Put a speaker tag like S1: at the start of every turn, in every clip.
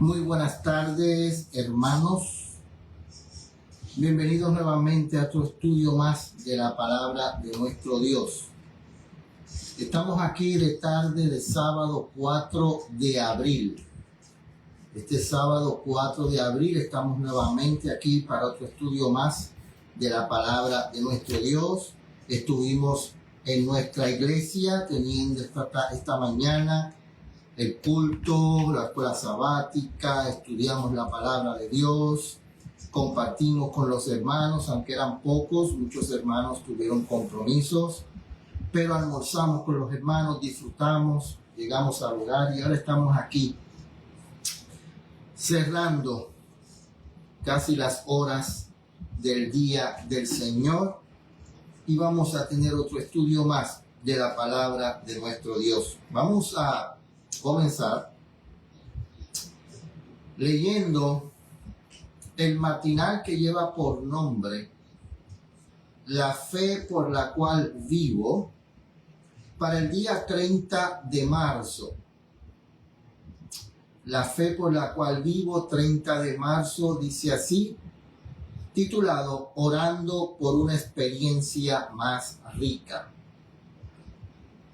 S1: Muy buenas tardes, hermanos. Bienvenidos nuevamente a otro estudio más de la palabra de nuestro Dios. Estamos aquí de tarde de sábado 4 de abril. Este sábado 4 de abril estamos nuevamente aquí para otro estudio más de la palabra de nuestro Dios. Estuvimos en nuestra iglesia teniendo esta mañana el culto, la escuela sabática, estudiamos la palabra de Dios, compartimos con los hermanos, aunque eran pocos, muchos hermanos tuvieron compromisos, pero almorzamos con los hermanos, disfrutamos, llegamos al hogar y ahora estamos aquí, cerrando casi las horas del día del Señor y vamos a tener otro estudio más de la palabra de nuestro Dios. Vamos a comenzar leyendo el matinal que lleva por nombre La fe por la cual vivo para el día 30 de marzo. La fe por la cual vivo, 30 de marzo, dice así, titulado Orando por una experiencia más rica.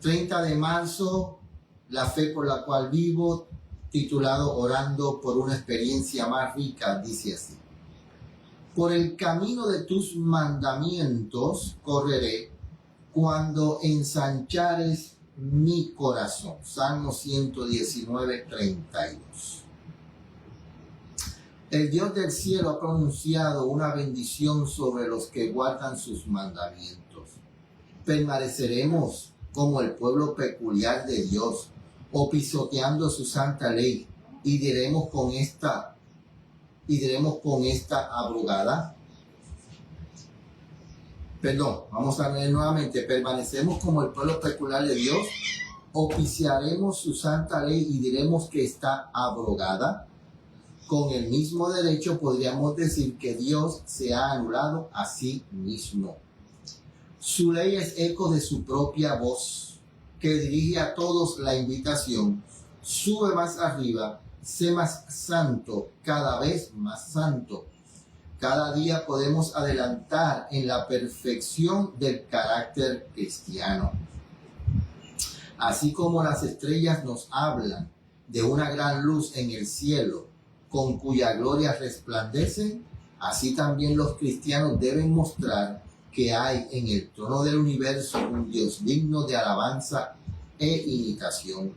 S1: 30 de marzo, la fe por la cual vivo, titulado Orando por una experiencia más rica, dice así. Por el camino de tus mandamientos correré cuando ensanchares mi corazón. Salmo 119, 32. El Dios del cielo ha pronunciado una bendición sobre los que guardan sus mandamientos. Permaneceremos como el pueblo peculiar de Dios, o pisoteando su santa ley, y diremos con esta abrogada. Vamos a leer nuevamente. Permanecemos como el pueblo peculiar de Dios, o pisotearemos su santa ley y diremos que está abrogada. Con el mismo derecho podríamos decir que Dios se ha anulado a sí mismo. Su ley es eco de su propia voz, que dirige a todos la invitación. Sube más arriba, sé más santo, cada vez más santo. Cada día podemos adelantar en la perfección del carácter cristiano. Así como las estrellas nos hablan de una gran luz en el cielo, con cuya gloria resplandecen, así también los cristianos deben mostrar que hay en el trono del universo un Dios digno de alabanza e imitación.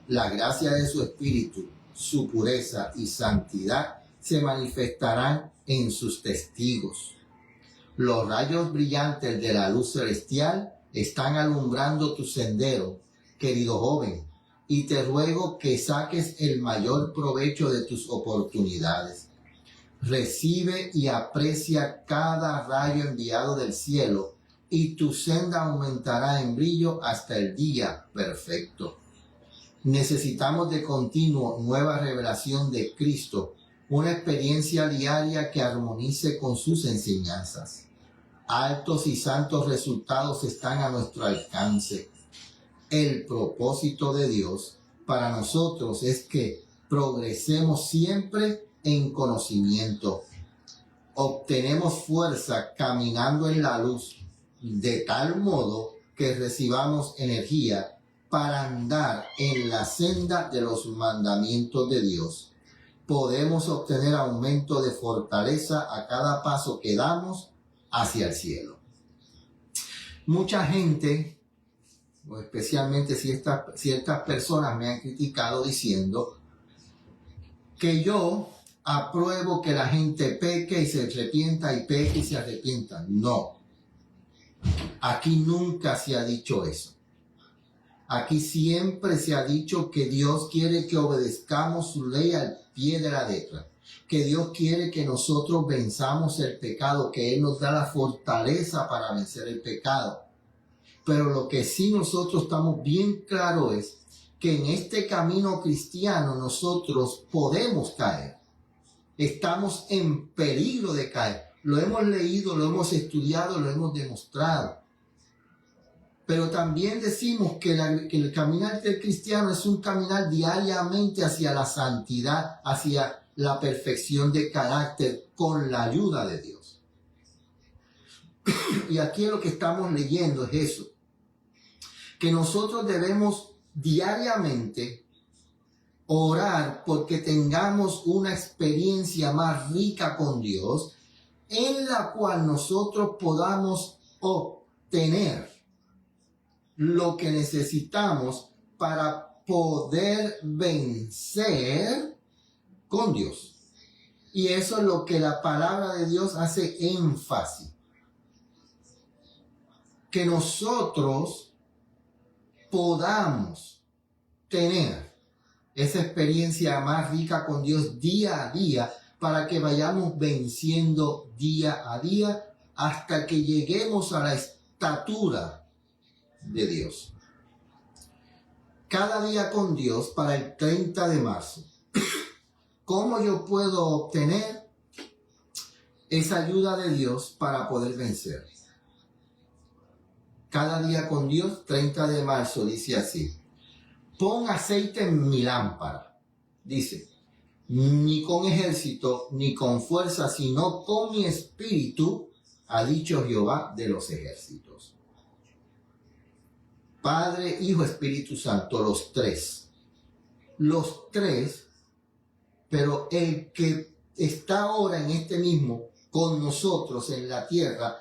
S1: La gracia de su espíritu, su pureza y santidad se manifestarán en sus testigos. Los rayos brillantes de la luz celestial están alumbrando tu sendero, querido joven, y te ruego que saques el mayor provecho de tus oportunidades. Recibe y aprecia cada rayo enviado del cielo, y tu senda aumentará en brillo hasta el día perfecto. Necesitamos de continuo nueva revelación de Cristo, una experiencia diaria que armonice con sus enseñanzas. Altos y santos resultados están a nuestro alcance. El propósito de Dios para nosotros es que progresemos siempre en conocimiento. Obtenemos fuerza caminando en la luz, de tal modo que recibamos energía para andar en la senda de los mandamientos de Dios. Podemos obtener aumento de fortaleza a cada paso que damos hacia el cielo. Mucha gente, o especialmente ciertas personas, me han criticado diciendo que yo apruebo que la gente peque y se arrepienta y peque y se arrepienta. No. Aquí nunca se ha dicho eso. Aquí siempre se ha dicho que Dios quiere que obedezcamos su ley al pie de la letra. Que Dios quiere que nosotros venzamos el pecado, que Él nos da la fortaleza para vencer el pecado. Pero lo que sí nosotros estamos bien claros es que en este camino cristiano nosotros podemos caer. Estamos en peligro de caer. Lo hemos leído, lo hemos estudiado, lo hemos demostrado. Pero también decimos que el caminar del cristiano es un caminar diariamente hacia la santidad, hacia la perfección de carácter con la ayuda de Dios. Y aquí lo que estamos leyendo es eso, que nosotros debemos diariamente orar porque tengamos una experiencia más rica con Dios, en la cual nosotros podamos obtener lo que necesitamos para poder vencer con Dios. Y eso es lo que la palabra de Dios hace énfasis. Que nosotros podamos tener esa experiencia más rica con Dios día a día, para que vayamos venciendo día a día hasta que lleguemos a la estatura de Dios. Cada día con Dios para el 30 de marzo. ¿Cómo yo puedo obtener esa ayuda de Dios para poder vencer? Cada día con Dios, 30 de marzo, dice así: pon aceite en mi lámpara. Dice, ni con ejército, ni con fuerza, sino con mi espíritu, ha dicho Jehová de los ejércitos. Padre, Hijo, Espíritu Santo, los tres. Los tres, pero el que está ahora en este mismo con nosotros en la tierra,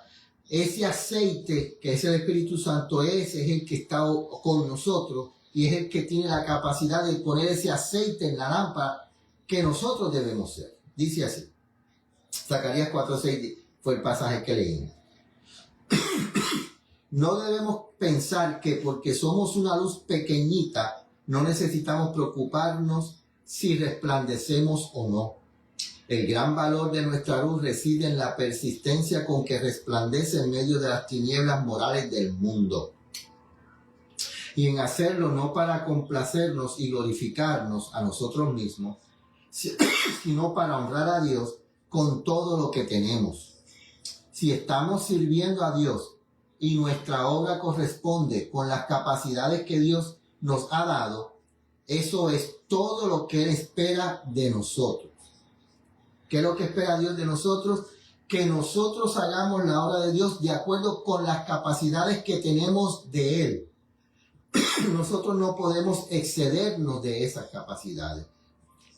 S1: ese aceite que es el Espíritu Santo, ese es el que está con nosotros y es el que tiene la capacidad de poner ese aceite en la lámpara que nosotros debemos ser. Dice así, Zacarías 4:6 fue el pasaje que leímos. No debemos pensar que porque somos una luz pequeñita no necesitamos preocuparnos si resplandecemos o no. El gran valor de nuestra luz reside en la persistencia con que resplandece en medio de las tinieblas morales del mundo. Y en hacerlo no para complacernos y glorificarnos a nosotros mismos, sino para honrar a Dios con todo lo que tenemos. Si estamos sirviendo a Dios y nuestra obra corresponde con las capacidades que Dios nos ha dado, eso es todo lo que Él espera de nosotros. ¿Qué es lo que espera Dios de nosotros? Que nosotros hagamos la obra de Dios de acuerdo con las capacidades que tenemos de Él. Nosotros no podemos excedernos de esas capacidades.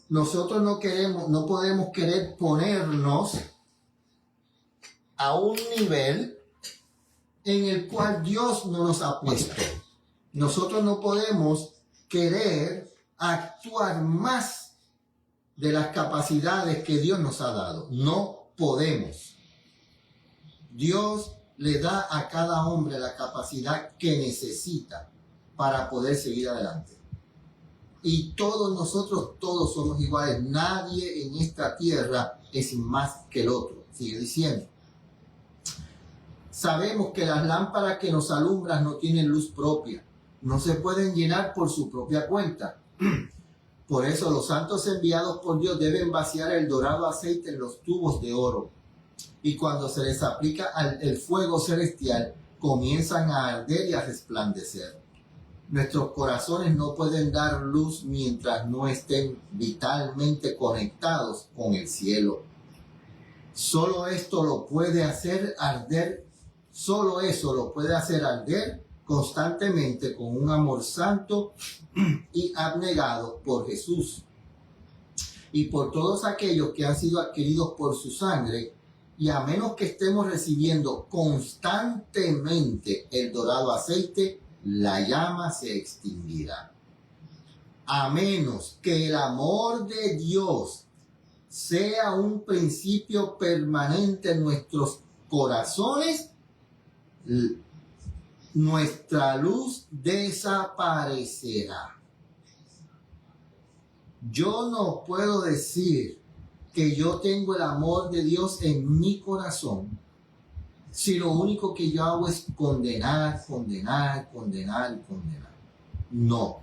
S1: Nosotros no podemos querer ponernos a un nivel en el cual Dios no nos ha puesto. Nosotros no podemos querer actuar más de las capacidades que Dios nos ha dado. No podemos. Dios le da a cada hombre la capacidad que necesita para poder seguir adelante. Y todos nosotros, todos somos iguales. Nadie en esta tierra es más que el otro. Sigue diciendo. Sabemos que las lámparas que nos alumbran no tienen luz propia. No se pueden llenar por su propia cuenta. Por eso los santos enviados por Dios deben vaciar el dorado aceite en los tubos de oro. Y cuando se les aplica el fuego celestial, comienzan a arder y a resplandecer. Nuestros corazones no pueden dar luz mientras no estén vitalmente conectados con el cielo. Solo esto lo puede hacer arder, solo eso lo puede hacer arder constantemente con un amor santo y abnegado por Jesús y por todos aquellos que han sido adquiridos por su sangre, y a menos que estemos recibiendo constantemente el dorado aceite, la llama se extinguirá. A menos que el amor de Dios sea un principio permanente en nuestros corazones, nuestra luz desaparecerá. Yo no puedo decir que yo tengo el amor de Dios en mi corazón si lo único que yo hago es condenar. No.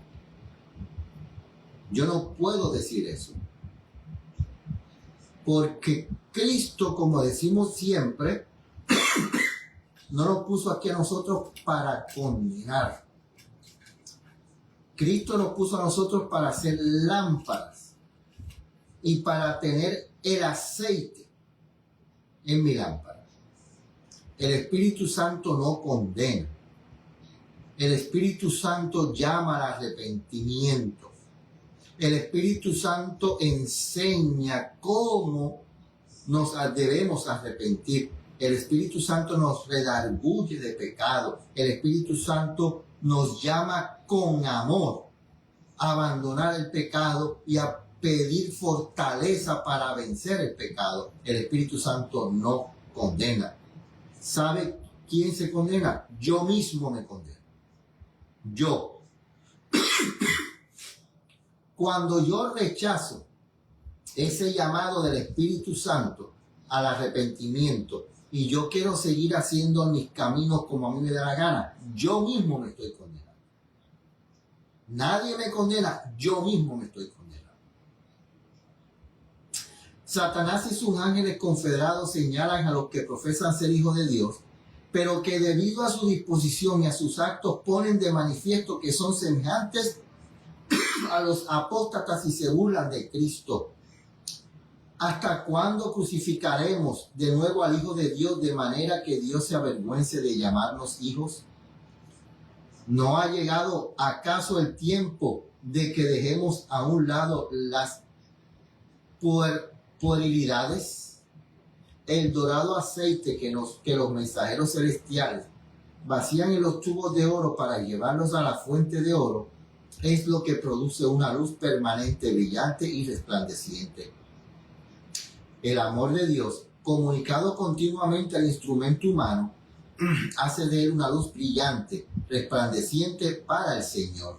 S1: Yo no puedo decir eso. Porque Cristo, como decimos siempre, no nos puso aquí a nosotros para condenar. Cristo nos puso a nosotros para hacer lámparas y para tener el aceite en mi lámpara. El Espíritu Santo no condena. El Espíritu Santo llama al arrepentimiento. El Espíritu Santo enseña cómo nos debemos arrepentir. El Espíritu Santo nos redarguye de pecado. El Espíritu Santo nos llama con amor a abandonar el pecado y a pedir fortaleza para vencer el pecado. El Espíritu Santo no condena. ¿Sabe quién se condena? Yo mismo me condeno. Yo. Cuando yo rechazo ese llamado del Espíritu Santo al arrepentimiento y yo quiero seguir haciendo mis caminos como a mí me da la gana, yo mismo me estoy condenando. Nadie me condena, yo mismo me estoy condenando. Satanás y sus ángeles confederados señalan a los que profesan ser hijos de Dios, pero que debido a su disposición y a sus actos ponen de manifiesto que son semejantes a los apóstatas y se burlan de Cristo. ¿Hasta cuándo crucificaremos de nuevo al Hijo de Dios de manera que Dios se avergüence de llamarnos hijos? ¿No ha llegado acaso el tiempo de que dejemos a un lado las puerilidades? El dorado aceite que los mensajeros celestiales vacían en los tubos de oro para llevarlos a la fuente de oro es lo que produce una luz permanente, brillante y resplandeciente. El amor de Dios, comunicado continuamente al instrumento humano, hace de él una luz brillante, resplandeciente para el Señor.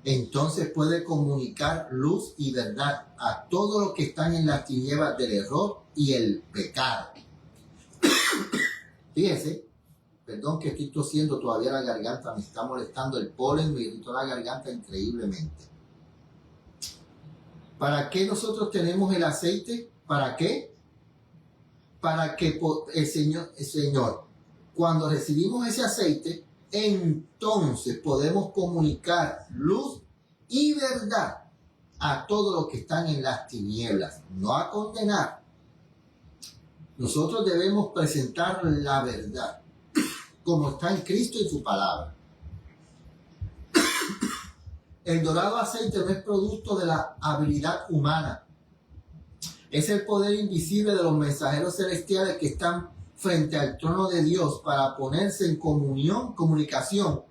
S1: Entonces puede comunicar luz y verdad a todos los que están en las tinieblas del error y el pecado. Fíjense, perdón que estoy tosiendo, todavía la garganta me está molestando, el polen me irritó la garganta increíblemente. ¿Para qué nosotros tenemos el aceite? ¿Para qué? Para que el Señor, cuando recibimos ese aceite, entonces podemos comunicar luz y verdad a todos los que están en las tinieblas, no a condenar. Nosotros debemos presentar la verdad, como está en Cristo y su palabra. El dorado aceite no es producto de la habilidad humana. Es el poder invisible de los mensajeros celestiales que están frente al trono de Dios para ponerse en comunicación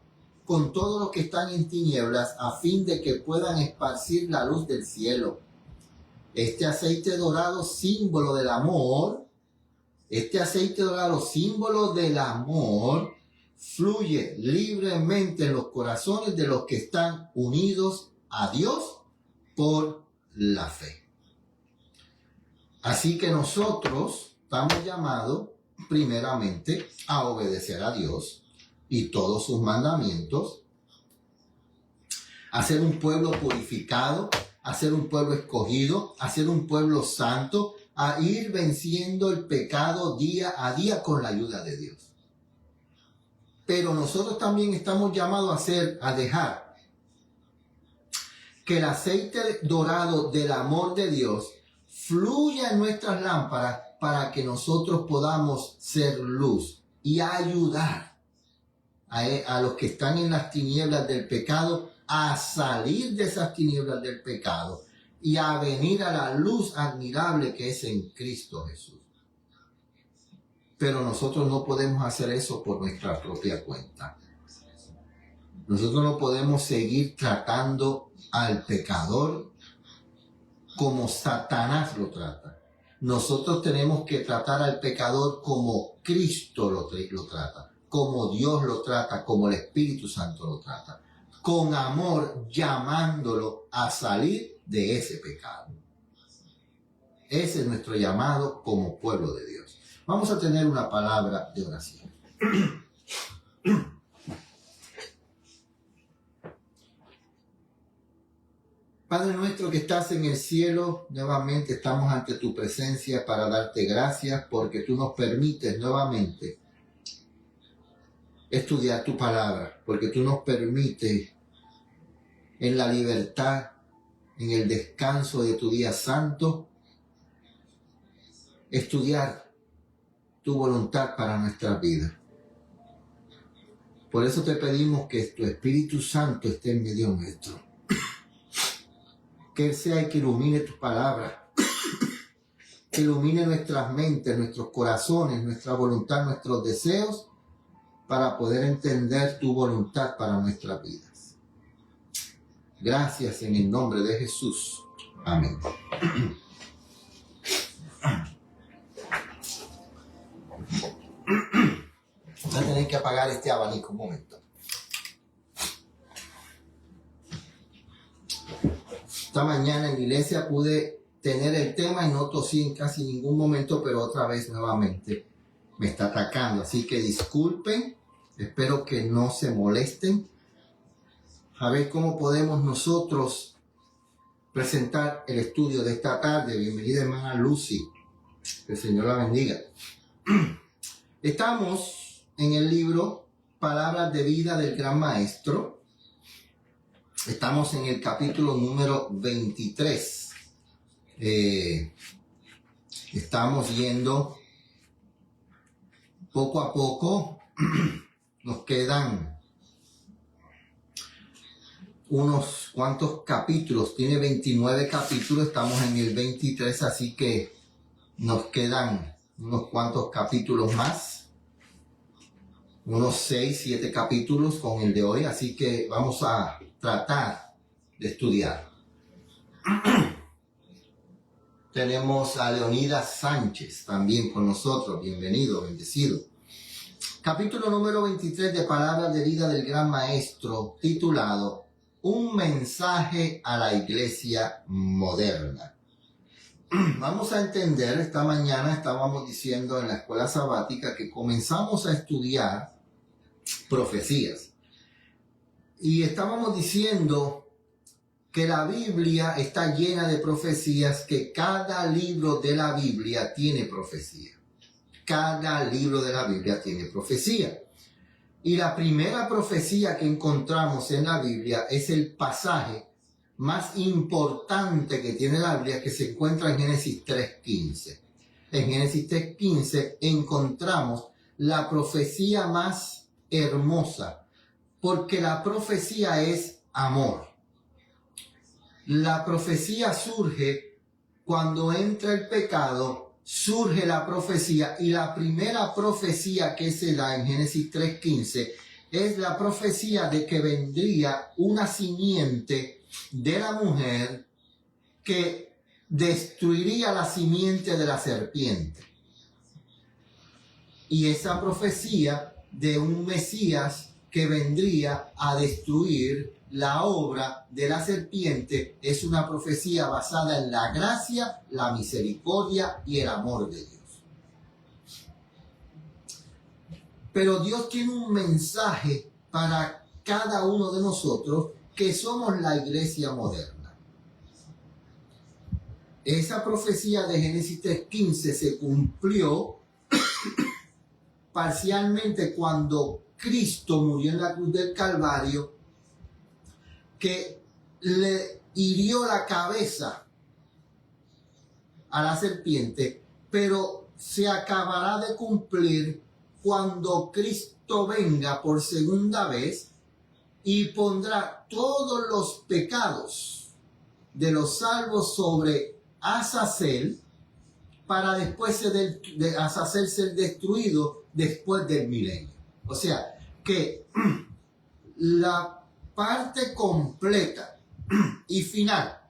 S1: con todos los que están en tinieblas a fin de que puedan esparcir la luz del cielo. Este aceite dorado, símbolo del amor, fluye libremente en los corazones de los que están unidos a Dios por la fe. Así que nosotros estamos llamados primeramente a obedecer a Dios y todos sus mandamientos, a ser un pueblo purificado, a ser un pueblo escogido, a ser un pueblo santo, a ir venciendo el pecado día a día con la ayuda de Dios. Pero nosotros también estamos llamados a dejar que el aceite dorado del amor de Dios fluya en nuestras lámparas para que nosotros podamos ser luz y ayudar a los que están en las tinieblas del pecado a salir de esas tinieblas del pecado y a venir a la luz admirable que es en Cristo Jesús. Pero nosotros no podemos hacer eso por nuestra propia cuenta. Nosotros no podemos seguir tratando al pecador como Satanás lo trata. Nosotros tenemos que tratar al pecador como Cristo lo trata, como Dios lo trata, como el Espíritu Santo lo trata, con amor, llamándolo a salir de ese pecado. Ese es nuestro llamado como pueblo de Dios. Vamos a tener una palabra de oración. Padre nuestro que estás en el cielo, nuevamente estamos ante tu presencia para darte gracias porque tú nos permites nuevamente estudiar tu palabra, porque tú nos permites en la libertad, en el descanso de tu día santo, estudiar tu voluntad para nuestras vidas. Por eso te pedimos que tu Espíritu Santo esté en medio nuestro. Que Él sea el que ilumine tu palabra, que ilumine nuestras mentes, nuestros corazones, nuestra voluntad, nuestros deseos, para poder entender tu voluntad para nuestras vidas. Gracias en el nombre de Jesús. Amén. Voy a tener que apagar este abanico un momento. Esta mañana en la iglesia pude tener el tema y no tosí en casi ningún momento, pero otra vez nuevamente me está atacando. Así que disculpen, espero que no se molesten. A ver cómo podemos nosotros presentar el estudio de esta tarde. Bienvenida, hermana Lucy. Que el Señor la bendiga. Estamos en el libro Palabras de Vida del Gran Maestro. Estamos en el capítulo número 23. Estamos yendo poco a poco. Nos quedan unos cuantos capítulos. Tiene 29 capítulos. Estamos en el 23, así que nos quedan unos cuantos capítulos más. Unos 6, 7 capítulos con el de hoy. Así que vamos a tratar de estudiar. Tenemos a Leonidas Sánchez también con nosotros. Bienvenido, bendecido. Capítulo número 23 de Palabras de Vida del Gran Maestro, titulado Un mensaje a la iglesia moderna. Vamos a entender, esta mañana estábamos diciendo en la escuela sabática que comenzamos a estudiar profecías. Y estábamos diciendo que la Biblia está llena de profecías, que cada libro de la Biblia tiene profecía. Cada libro de la Biblia tiene profecía. Y la primera profecía que encontramos en la Biblia es el pasaje más importante que tiene la Biblia, que se encuentra en Génesis 3:15. En Génesis 3:15 encontramos la profecía más hermosa, porque la profecía es amor. La profecía surge cuando entra el pecado, surge la profecía, y la primera profecía que se da en Génesis 3:15 es la profecía de que vendría una simiente de la mujer que destruiría la simiente de la serpiente. Y esa profecía de un Mesías que vendría a destruir la obra de la serpiente es una profecía basada en la gracia, la misericordia y el amor de Dios. Pero Dios tiene un mensaje para cada uno de nosotros que somos la iglesia moderna. Esa profecía de Génesis 3:15 se cumplió parcialmente cuando Cristo murió en la cruz del Calvario, que le hirió la cabeza a la serpiente, pero se acabará de cumplir cuando Cristo venga por segunda vez y pondrá todos los pecados de los salvos sobre Azazel, para después de Azazel ser destruido después del milenio. O sea, que la parte completa y final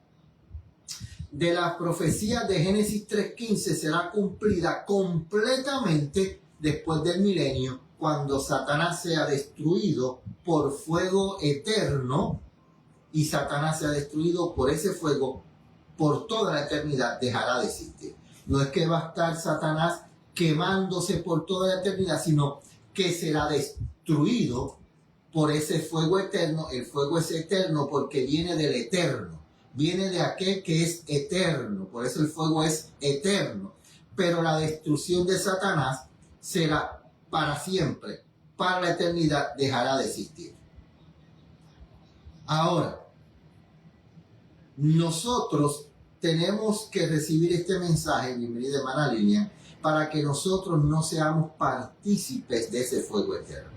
S1: de la profecía de Génesis 3:15 será cumplida completamente después del milenio, cuando Satanás sea destruido por fuego eterno, y Satanás sea destruido por ese fuego por toda la eternidad, dejará de existir. No es que va a estar Satanás quemándose por toda la eternidad, sino que será destruido por ese fuego eterno. El fuego es eterno porque viene del eterno, viene de aquel que es eterno, por eso el fuego es eterno. Pero la destrucción de Satanás será para siempre, para la eternidad dejará de existir. Ahora, nosotros tenemos que recibir este mensaje, bienvenida hermana Lilian, para que nosotros no seamos partícipes de ese fuego eterno.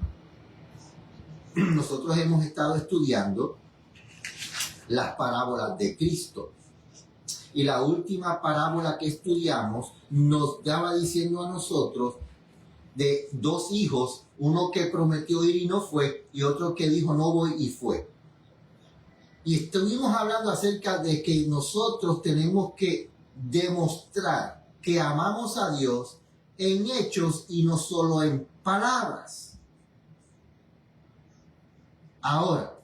S1: Nosotros hemos estado estudiando las parábolas de Cristo. Y la última parábola que estudiamos nos estaba diciendo a nosotros de dos hijos, uno que prometió ir y no fue, y otro que dijo no voy y fue. Y estuvimos hablando acerca de que nosotros tenemos que demostrar que amamos a Dios en hechos y no solo en palabras. Ahora,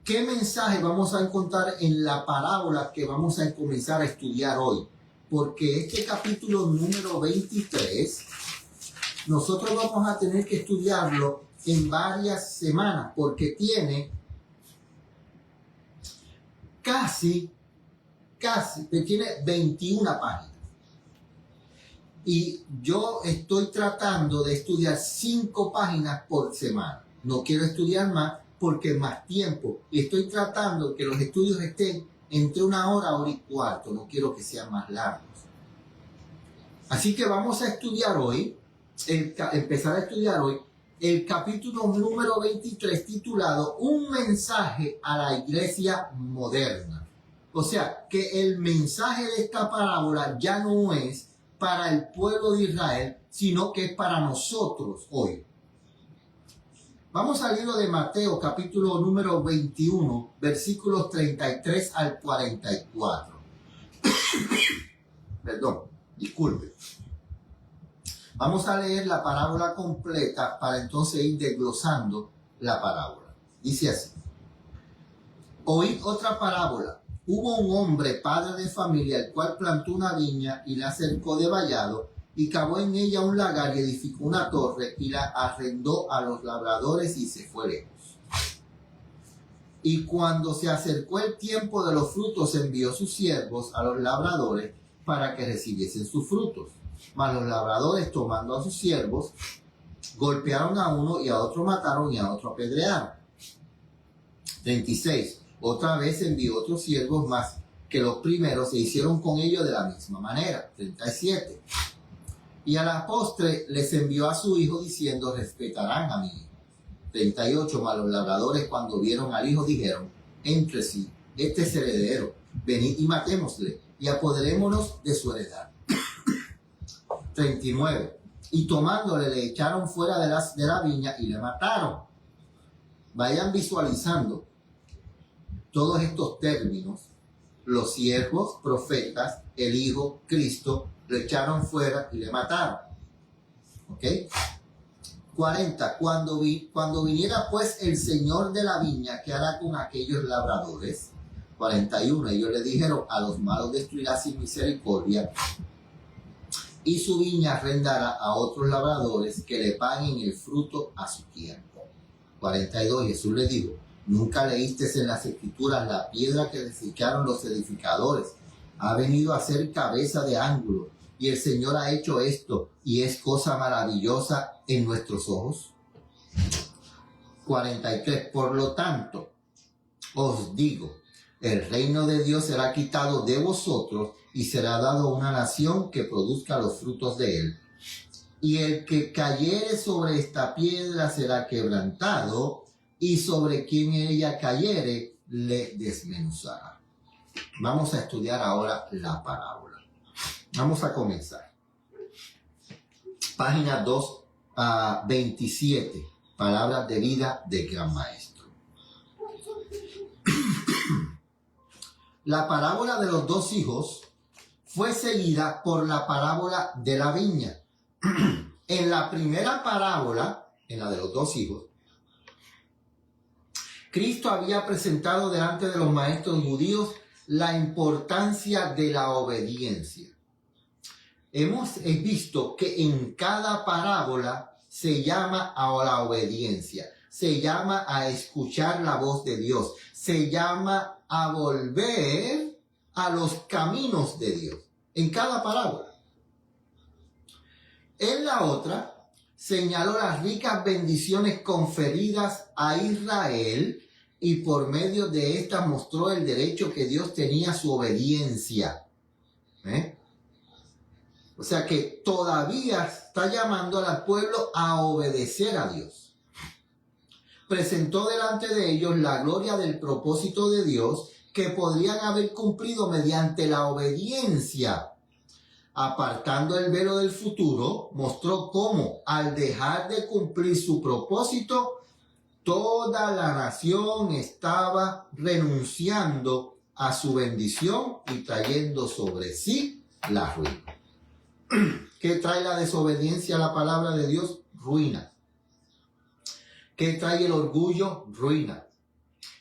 S1: ¿qué mensaje vamos a encontrar en la parábola que vamos a comenzar a estudiar hoy? Porque este capítulo número 23, nosotros vamos a tener que estudiarlo en varias semanas, porque tiene tiene 21 páginas. Y yo estoy tratando de estudiar 5 páginas por semana. No quiero estudiar más porque es más tiempo. Y estoy tratando que los estudios estén entre 1 hora, 1 hora y cuarto. No quiero que sean más largos. Así que vamos a estudiar hoy, empezar a estudiar hoy, el capítulo número 23 titulado Un mensaje a la iglesia moderna. O sea, que el mensaje de esta parábola ya no es para el pueblo de Israel, sino que es para nosotros hoy. Vamos al libro de Mateo, capítulo número 21, versículos 33 al 44. Perdón, disculpe. Vamos a leer la parábola completa para entonces ir desglosando la parábola. Dice así. Oíd otra parábola. Hubo un hombre, padre de familia, el cual plantó una viña y la cercó de vallado y cavó en ella un lagar y edificó una torre y la arrendó a los labradores y se fue lejos. Y cuando se acercó el tiempo de los frutos, envió sus siervos a los labradores para que recibiesen sus frutos. Mas los labradores, tomando a sus siervos, golpearon a uno y a otro mataron y a otro apedrearon. 36. Otra vez envió otros siervos más que los primeros, se hicieron con ellos de la misma manera. 37. Y a la postre les envió a su hijo diciendo, respetarán a mi hijo. 38. Mas los labradores, cuando vieron al hijo, dijeron entre sí, este es heredero, venid y matémosle y apoderémonos de su heredad. 39. Y tomándole le echaron fuera de la viña y le mataron. Vayan visualizando todos estos términos. Los siervos, profetas, el hijo, Cristo, le echaron fuera y le mataron. ¿Ok? 40. Cuando viniera pues el señor de la viña, ¿qué hará con aquellos labradores? 41. Ellos le dijeron, a los malos destruirá sin misericordia, y su viña arrendará a otros labradores que le paguen el fruto a su tiempo. 42. Jesús le dijo, ¿nunca leíste en las escrituras la piedra que desecharon los edificadores? Ha venido a ser cabeza de ángulo, y el Señor ha hecho esto, y es cosa maravillosa en nuestros ojos. 43. Por lo tanto, os digo, el reino de Dios será quitado de vosotros y será dado a una nación que produzca los frutos de él. Y el que cayere sobre esta piedra será quebrantado, y sobre quien ella cayere le desmenuzará. Vamos a estudiar ahora la parábola. Vamos a comenzar. Página 2 a 27. Palabras de vida del Gran Maestro. La parábola de los dos hijos fue seguida por la parábola de la viña. En la primera parábola, en la de los dos hijos, Cristo había presentado delante de los maestros judíos la importancia de la obediencia. Hemos visto que en cada parábola se llama a la obediencia, se llama a escuchar la voz de Dios, se llama a volver a los caminos de Dios, en cada parábola. En la otra señaló las ricas bendiciones conferidas a Israel y por medio de estas mostró el derecho que Dios tenía a su obediencia. O sea que todavía está llamando al pueblo a obedecer a Dios. Presentó delante de ellos la gloria del propósito de Dios que podrían haber cumplido mediante la obediencia. Apartando el velo del futuro, mostró cómo al dejar de cumplir su propósito, toda la nación estaba renunciando a su bendición y trayendo sobre sí la ruina. ¿Qué trae la desobediencia a la palabra de Dios? Ruina. ¿Qué trae el orgullo? Ruina.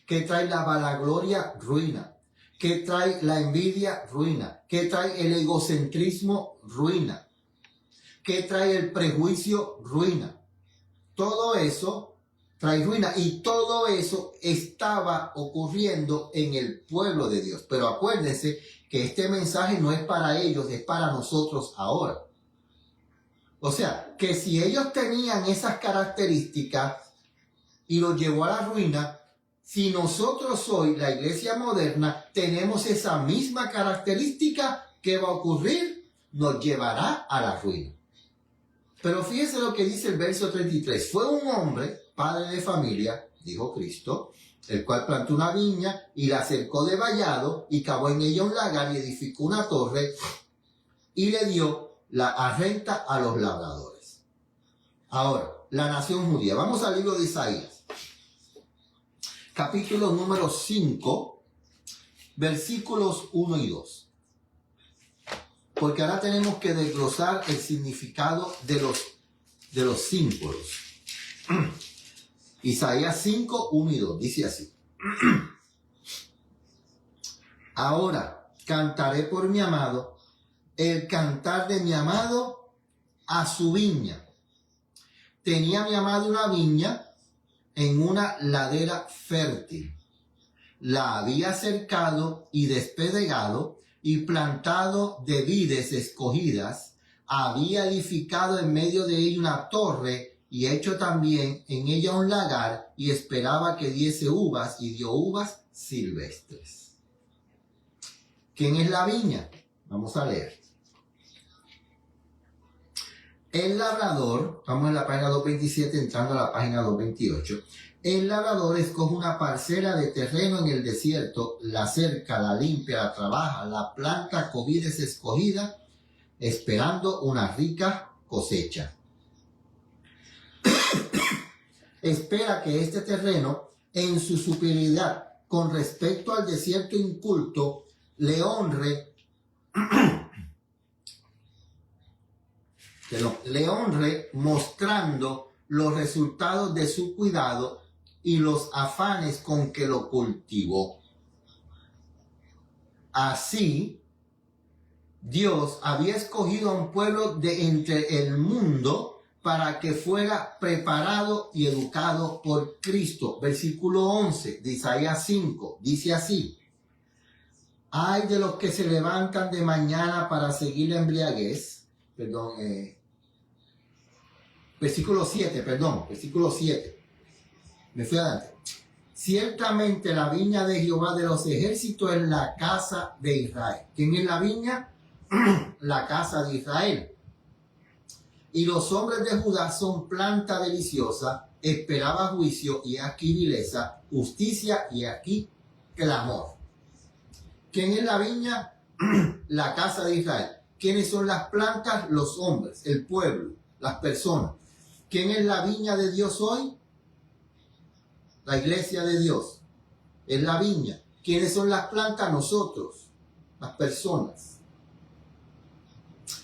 S1: ¿Qué trae la vanagloria? Ruina. ¿Qué trae la envidia? Ruina. ¿Qué trae el egocentrismo? Ruina. ¿Qué trae el prejuicio? Ruina. Todo eso trae ruina y todo eso estaba ocurriendo en el pueblo de Dios. Pero acuérdense que este mensaje no es para ellos, es para nosotros ahora. O sea, que si ellos tenían esas características y los llevó a la ruina, si nosotros hoy, la iglesia moderna, tenemos esa misma característica, ¿qué va a ocurrir? Nos llevará a la ruina. Pero fíjense lo que dice el verso 33. Fue un hombre, padre de familia, dijo Cristo, el cual plantó una viña y la cercó de vallado y cavó en ella un lagar y edificó una torre y le dio la renta a los labradores. Ahora, la nación judía. Vamos al libro de Isaías. Capítulo número 5, versículos 1 y 2. Porque ahora tenemos que desglosar el significado de los símbolos. Isaías 5, 1 y 2, dice así. Ahora cantaré por mi amado, el cantar de mi amado a su viña. Tenía mi amado una viña en una ladera fértil. La había cercado y despedregado y plantado de vides escogidas. Había edificado en medio de ella una torre y hecho también en ella un lagar y esperaba que diese uvas y dio uvas silvestres. ¿Quién es la viña? Vamos a leer. El labrador, estamos en la página 227 entrando a la página 228. El labrador escoge una parcela de terreno en el desierto, la cerca, la limpia, la trabaja, la planta con vides escogida, esperando una rica cosecha. Espera que este terreno, en su superioridad con respecto al desierto inculto, le honre mostrando los resultados de su cuidado y los afanes con que lo cultivó. Así, Dios había escogido a un pueblo de entre el mundo para que fuera preparado y educado por Cristo. Versículo 11 de Isaías 5 dice así: Ay de los que se levantan de mañana para seguir la embriaguez. Versículo 7. Me fui adelante. Ciertamente la viña de Jehová de los ejércitos es la casa de Israel. ¿Quién es la viña? La casa de Israel. Y los hombres de Judá son planta deliciosa, esperaba juicio y aquí vileza, justicia y aquí clamor. ¿Quién es la viña? La casa de Israel. ¿Quiénes son las plantas? Los hombres, el pueblo, las personas. ¿Quién es la viña de Dios hoy? La iglesia de Dios. Es la viña. ¿Quiénes son las plantas? Nosotros, las personas.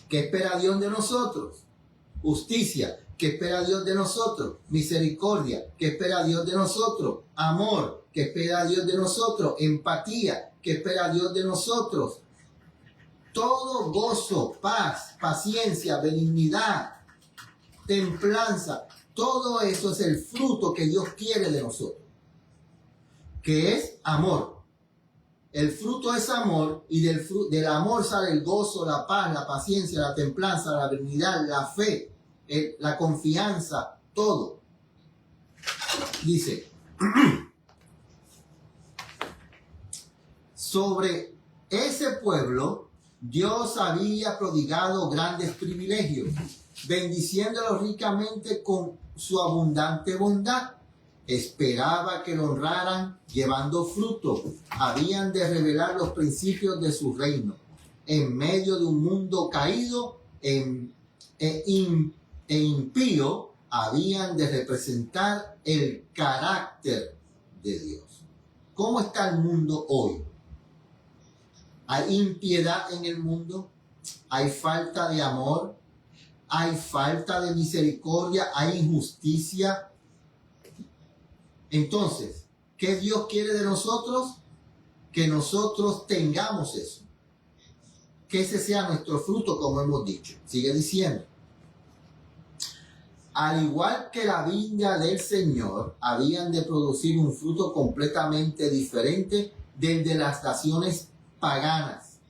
S1: ¿Qué espera Dios de nosotros? Justicia. ¿Qué espera Dios de nosotros? Misericordia. ¿Qué espera Dios de nosotros? Amor. ¿Qué espera Dios de nosotros? Empatía. ¿Qué espera Dios de nosotros? Todo gozo, paz, paciencia, benignidad, templanza. Todo eso es el fruto que Dios quiere de nosotros, que es amor. El fruto es amor y del amor sale el gozo, la paz, la paciencia, la templanza, la benignidad, la fe. la confianza, todo. Dice, sobre ese pueblo Dios había prodigado grandes privilegios, bendiciéndolo ricamente con su abundante bondad. Esperaba que lo honraran llevando fruto. Habían de revelar los principios de su reino en medio de un mundo caído e impío. Habían de representar el carácter de Dios. ¿Cómo está el mundo hoy? ¿Hay impiedad en el mundo? ¿Hay falta de amor? ¿Hay falta de misericordia? ¿Hay injusticia? Entonces, ¿qué Dios quiere de nosotros? Que nosotros tengamos eso. Que ese sea nuestro fruto, como hemos dicho. Sigue diciendo. Al igual que la viña del Señor, habían de producir un fruto completamente diferente del de las naciones paganas.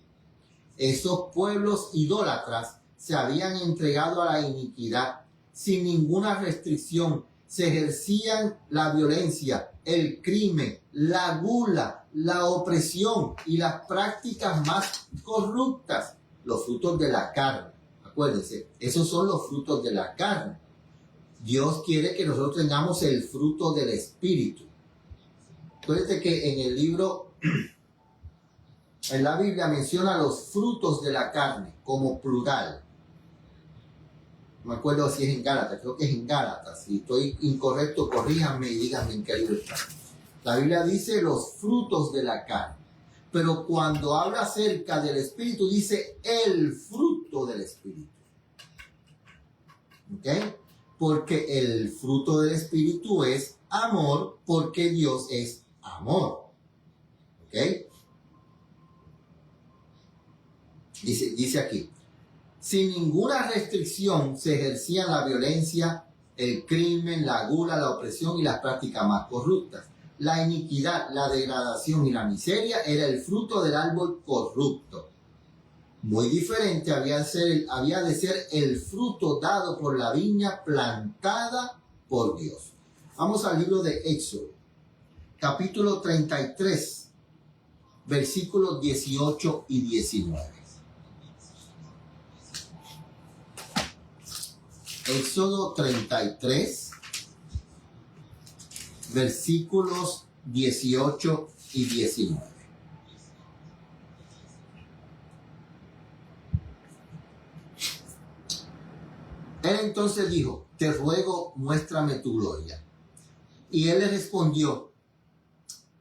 S1: Esos pueblos idólatras se habían entregado a la iniquidad sin ninguna restricción. Se ejercían la violencia, el crimen, la gula, la opresión y las prácticas más corruptas, los frutos de la carne. Acuérdense, esos son los frutos de la carne. Dios quiere que nosotros tengamos el fruto del Espíritu. Acuérdense que en el libro, en la Biblia menciona los frutos de la carne como plural. No me acuerdo si es en Gálatas, creo que es en Gálatas. Si estoy incorrecto, corríjanme y díganme en qué libro está. La Biblia dice los frutos de la carne. Pero cuando habla acerca del Espíritu, dice el fruto del Espíritu. ¿Ok? Porque el fruto del Espíritu es amor, porque Dios es amor. ¿Ok? Dice aquí. Sin ninguna restricción se ejercían la violencia, el crimen, la gula, la opresión y las prácticas más corruptas. La iniquidad, la degradación y la miseria era el fruto del árbol corrupto. Muy diferente había de ser el fruto dado por la viña plantada por Dios. Vamos al libro de Éxodo, capítulo 33, versículos 18 y 19. Éxodo 33, versículos 18 y 19. Él entonces dijo, te ruego, muéstrame tu gloria. Y él le respondió,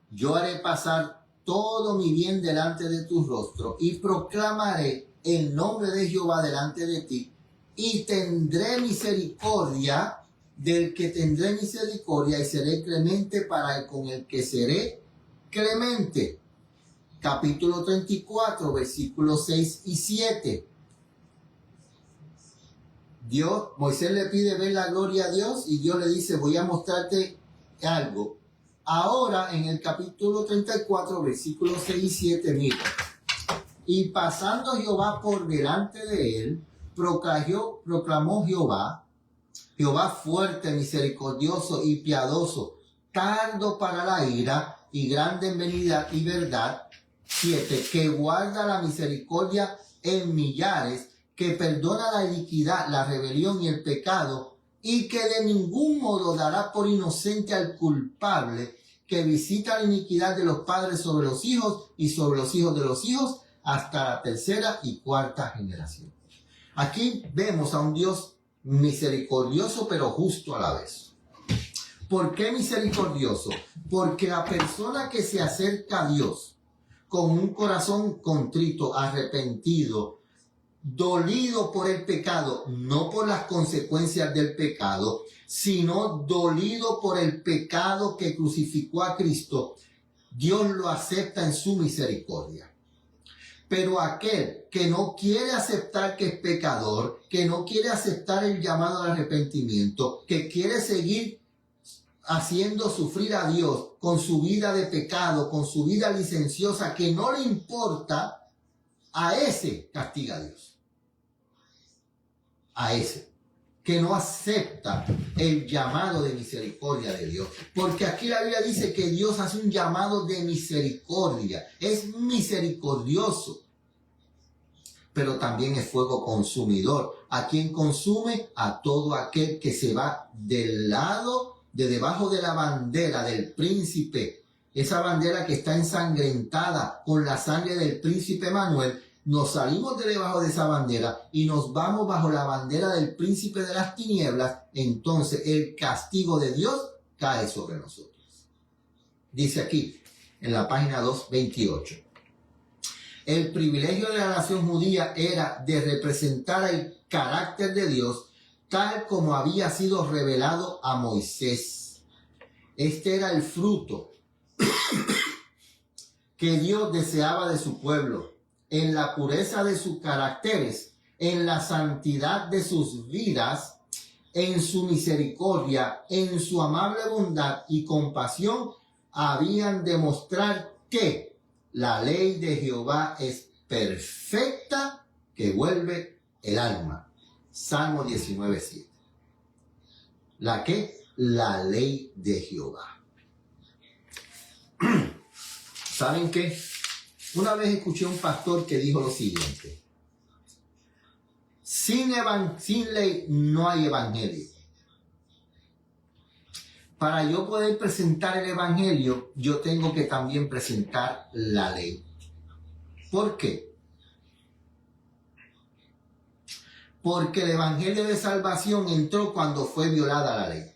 S1: yo haré pasar todo mi bien delante de tu rostro y proclamaré el nombre de Jehová delante de ti. Y tendré misericordia del que tendré misericordia y seré clemente para con el que seré clemente. Capítulo 34, versículos 6 y 7. Moisés le pide ver la gloria a Dios y Dios le dice, voy a mostrarte algo. Ahora en el capítulo 34, versículos 6 y 7, mira. Y pasando Jehová por delante de él, proclamó Jehová fuerte, misericordioso y piadoso, tardo para la ira y grande en benignidad y verdad. 7. Que guarda la misericordia en millares, que perdona la iniquidad, la rebelión y el pecado, y que de ningún modo dará por inocente al culpable, que visita la iniquidad de los padres sobre los hijos y sobre los hijos de los hijos, hasta la tercera y cuarta generación. Aquí vemos a un Dios misericordioso pero justo a la vez. ¿Por qué misericordioso? Porque la persona que se acerca a Dios con un corazón contrito, arrepentido, dolido por el pecado, no por las consecuencias del pecado, sino dolido por el pecado que crucificó a Cristo, Dios lo acepta en su misericordia. Pero aquel que no quiere aceptar que es pecador, que no quiere aceptar el llamado al arrepentimiento, que quiere seguir haciendo sufrir a Dios con su vida de pecado, con su vida licenciosa, que no le importa, a ese castiga a Dios. A ese. que no acepta el llamado de misericordia de Dios. Porque aquí la Biblia dice que Dios hace un llamado de misericordia. Es misericordioso. Pero también es fuego consumidor. ¿A quién consume? A todo aquel que se va del lado, de debajo de la bandera del príncipe. Esa bandera que está ensangrentada con la sangre del príncipe Manuel. Nos salimos de debajo de esa bandera y nos vamos bajo la bandera del príncipe de las tinieblas. Entonces el castigo de Dios cae sobre nosotros. Dice aquí en la página 228. El privilegio de la nación judía era de representar el carácter de Dios tal como había sido revelado a Moisés. Este era el fruto que Dios deseaba de su pueblo, en la pureza de sus caracteres, en la santidad de sus vidas, en su misericordia, en su amable bondad y compasión, habían de mostrar que la ley de Jehová es perfecta, que vuelve el alma. Salmo 19:7. ¿La qué? La ley de Jehová. ¿Saben qué? Una vez escuché a un pastor que dijo lo siguiente: sin ley no hay evangelio. Para yo poder presentar el evangelio, yo tengo que también presentar la ley. ¿Por qué? Porque el evangelio de salvación entró cuando fue violada la ley.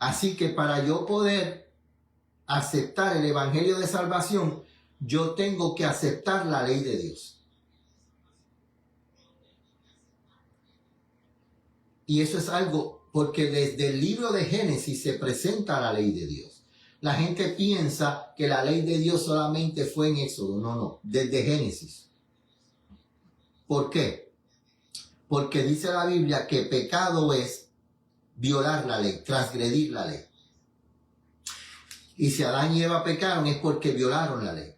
S1: Así que para yo poder aceptar el evangelio de salvación, yo tengo que aceptar la ley de Dios. Y eso es algo, porque desde el libro de Génesis se presenta la ley de Dios. La gente piensa que la ley de Dios solamente fue en Éxodo. No, desde Génesis. ¿Por qué? Porque dice la Biblia que pecado es violar la ley, transgredir la ley. Y si Adán y Eva pecaron es porque violaron la ley.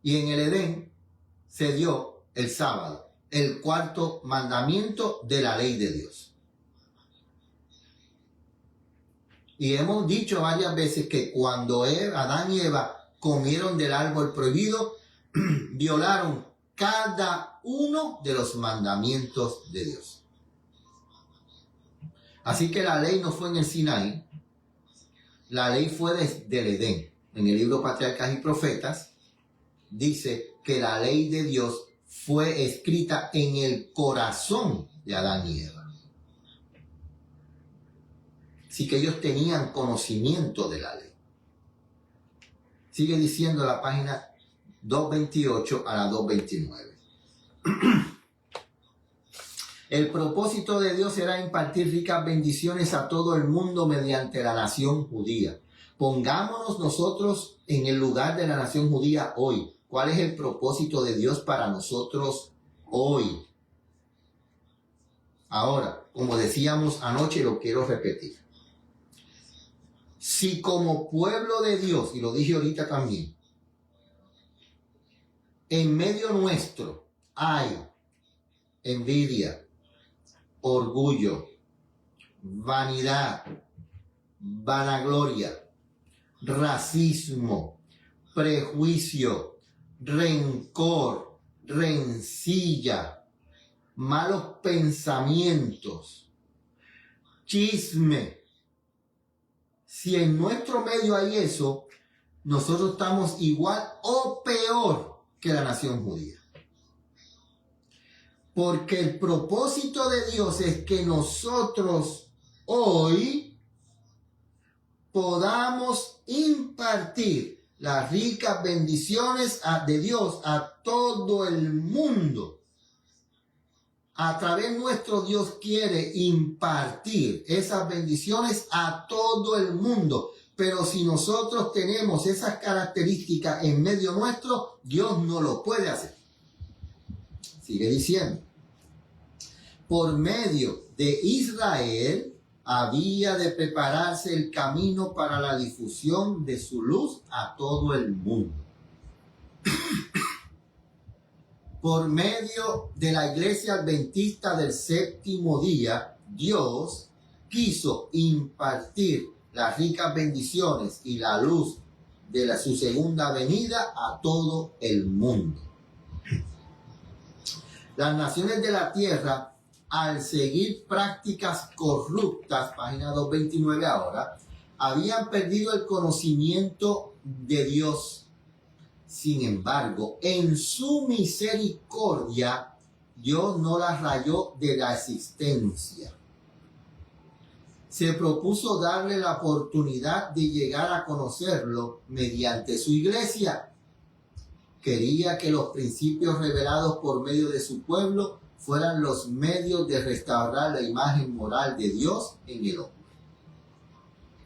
S1: Y en el Edén se dio el sábado, el cuarto mandamiento de la ley de Dios. Y hemos dicho varias veces que cuando Adán y Eva comieron del árbol prohibido, violaron cada uno de los mandamientos de Dios. Así que la ley no fue en el Sinaí, la ley fue desde el Edén. En el libro Patriarcas y Profetas dice que la ley de Dios fue escrita en el corazón de Adán y Eva. Así que ellos tenían conocimiento de la ley. Sigue diciendo la página 228 a la 229. El propósito de Dios era impartir ricas bendiciones a todo el mundo mediante la nación judía. Pongámonos nosotros en el lugar de la nación judía hoy. ¿Cuál es el propósito de Dios para nosotros hoy? Ahora, como decíamos anoche, lo quiero repetir. Si como pueblo de Dios, y lo dije ahorita también, en medio nuestro hay envidia, orgullo, vanidad, vanagloria, racismo, prejuicio, rencor, rencilla, malos pensamientos, chisme. Si en nuestro medio hay eso, nosotros estamos igual o peor que la nación judía. Porque el propósito de Dios es que nosotros hoy podamos impartir las ricas bendiciones de Dios a todo el mundo. A través nuestro Dios quiere impartir esas bendiciones a todo el mundo. Pero si nosotros tenemos esas características en medio nuestro, Dios no lo puede hacer. Sigue diciendo. Por medio de Israel había de prepararse el camino para la difusión de su luz a todo el mundo. Por medio de la Iglesia Adventista del Séptimo Día, Dios quiso impartir las ricas bendiciones y la luz de su segunda venida a todo el mundo. Las naciones de la tierra, al seguir prácticas corruptas, página 229 ahora, habían perdido el conocimiento de Dios. Sin embargo, en su misericordia, Dios no las rayó de la existencia. Se propuso darle la oportunidad de llegar a conocerlo mediante su iglesia. Quería que los principios revelados por medio de su pueblo fueran los medios de restaurar la imagen moral de Dios en el hombre.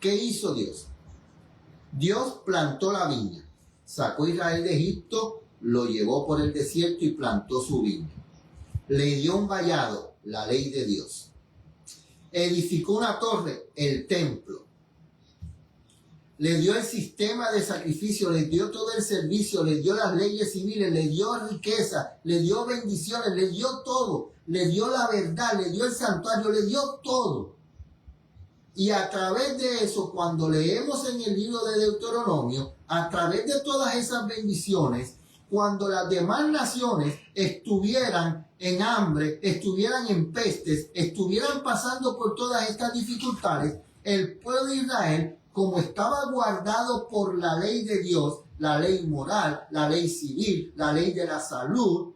S1: ¿Qué hizo Dios? Dios plantó la viña, sacó a Israel de Egipto, lo llevó por el desierto y plantó su viña. Le dio un vallado, la ley de Dios. Edificó una torre, el templo. Le dio el sistema de sacrificio, le dio todo el servicio, le dio las leyes civiles, le dio riqueza, le dio bendiciones, le dio todo. Le dio la verdad, le dio el santuario, le dio todo. Y a través de eso, cuando leemos en el libro de Deuteronomio, a través de todas esas bendiciones, cuando las demás naciones estuvieran en hambre, estuvieran en pestes, estuvieran pasando por todas estas dificultades, el pueblo de Israel, como estaba guardado por la ley de Dios, la ley moral, la ley civil, la ley de la salud,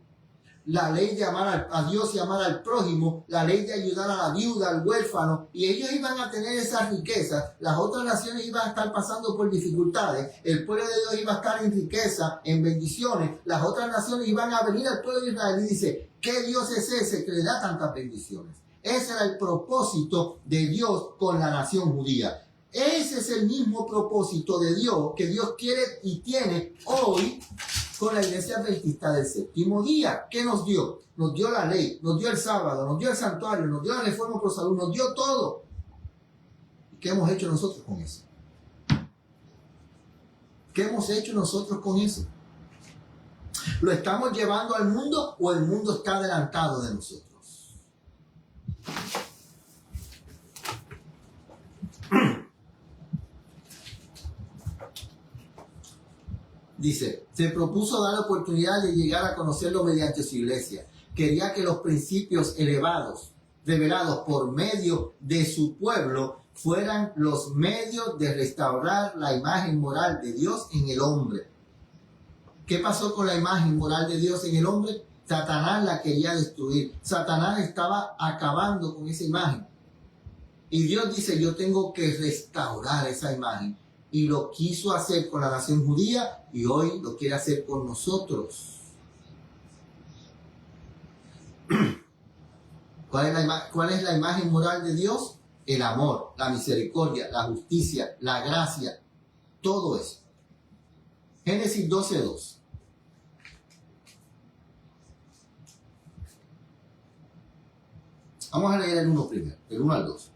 S1: la ley de amar a Dios y amar al prójimo, la ley de ayudar a la viuda, al huérfano, y ellos iban a tener esas riquezas. Las otras naciones iban a estar pasando por dificultades, el pueblo de Dios iba a estar en riqueza, en bendiciones, las otras naciones iban a venir al pueblo de Israel y dice, ¿qué Dios es ese que le da tantas bendiciones? Ese era el propósito de Dios con la nación judía. Ese es el mismo propósito de Dios que Dios quiere y tiene hoy con la Iglesia Adventista del Séptimo Día. ¿Qué nos dio? Nos dio la ley, nos dio el sábado, nos dio el santuario, nos dio la reforma por salud, nos dio todo. ¿Y qué hemos hecho nosotros con eso? ¿Qué hemos hecho nosotros con eso? ¿Lo estamos llevando al mundo o el mundo está adelantado de nosotros? Dice, se propuso dar la oportunidad de llegar a conocerlo mediante su iglesia. Quería que los principios elevados, revelados por medio de su pueblo, fueran los medios de restaurar la imagen moral de Dios en el hombre. ¿Qué pasó con la imagen moral de Dios en el hombre? Satanás la quería destruir. Satanás estaba acabando con esa imagen. Y Dios dice, yo tengo que restaurar esa imagen. Y lo quiso hacer con la nación judía y hoy lo quiere hacer con nosotros. ¿Cuál es la imagen moral de Dios? El amor, la misericordia, la justicia, la gracia, todo eso. Génesis 12:2. Vamos a leer el 1 primero, el 1 al 2.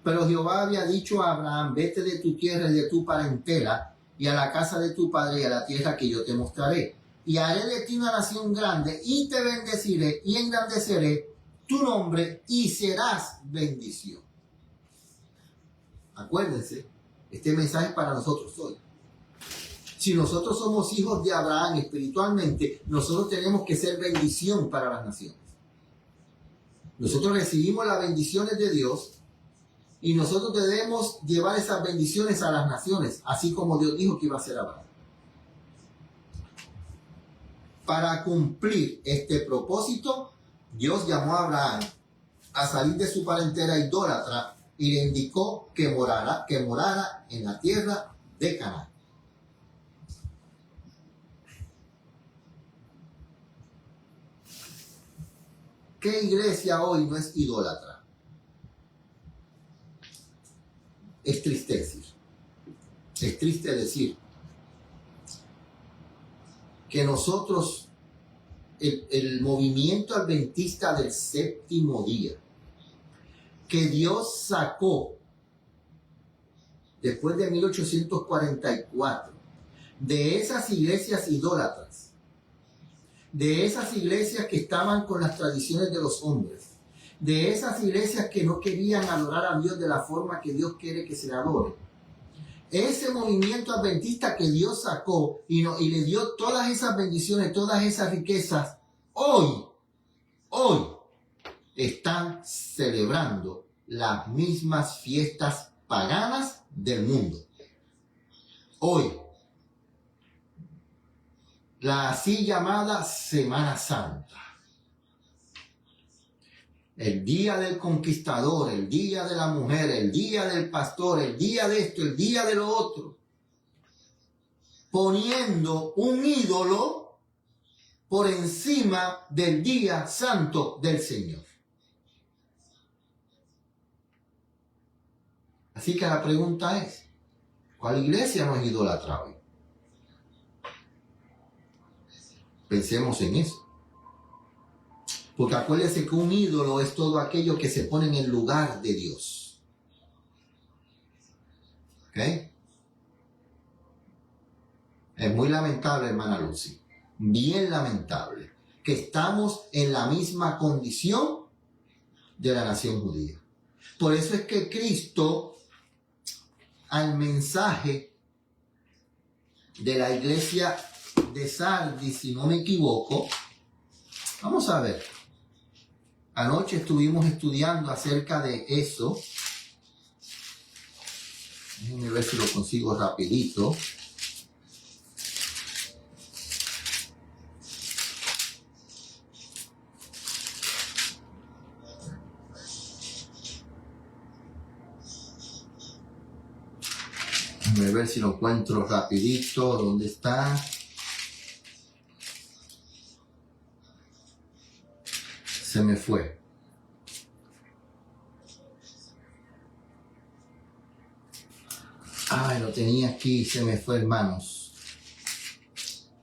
S1: Pero Jehová había dicho a Abraham, vete de tu tierra y de tu parentela, y a la casa de tu padre y a la tierra que yo te mostraré. Y haré de ti una nación grande, y te bendeciré, y engrandeceré tu nombre, y serás bendición. Acuérdense, este mensaje es para nosotros hoy. Si nosotros somos hijos de Abraham espiritualmente, nosotros tenemos que ser bendición para las naciones. Nosotros recibimos las bendiciones de Dios, y nosotros debemos llevar esas bendiciones a las naciones, así como Dios dijo que iba a hacer Abraham. Para cumplir este propósito, Dios llamó a Abraham a salir de su parentela idólatra y le indicó que morara en la tierra de Canaán. ¿Qué iglesia hoy no es idólatra? Es triste decir, que nosotros, el movimiento adventista del séptimo día, que Dios sacó después de 1844, de esas iglesias idólatras, de esas iglesias que estaban con las tradiciones de los hombres, de esas iglesias que no querían adorar a Dios de la forma que Dios quiere que se le adore. Ese movimiento adventista que Dios sacó y le dio todas esas bendiciones, todas esas riquezas, hoy están celebrando las mismas fiestas paganas del mundo. Hoy, la así llamada Semana Santa, el día del conquistador, el día de la mujer, el día del pastor, el día de esto, el día de lo otro, poniendo un ídolo por encima del día santo del Señor. Así que la pregunta es, ¿cuál iglesia no es idólatra hoy? Pensemos en eso. Porque acuérdense que un ídolo es todo aquello que se pone en el lugar de Dios. ¿Ok? Es muy lamentable, hermana Lucy. Bien lamentable. Que estamos en la misma condición de la nación judía. Por eso es que Cristo, al mensaje de la iglesia de Sardis, si no me equivoco, vamos a ver. Anoche estuvimos estudiando acerca de eso. Déjenme ver si lo consigo rapidito. Déjenme ver si lo encuentro rapidito. ¿Dónde está? Se me fue. Ay, lo tenía aquí, se me fue, hermanos.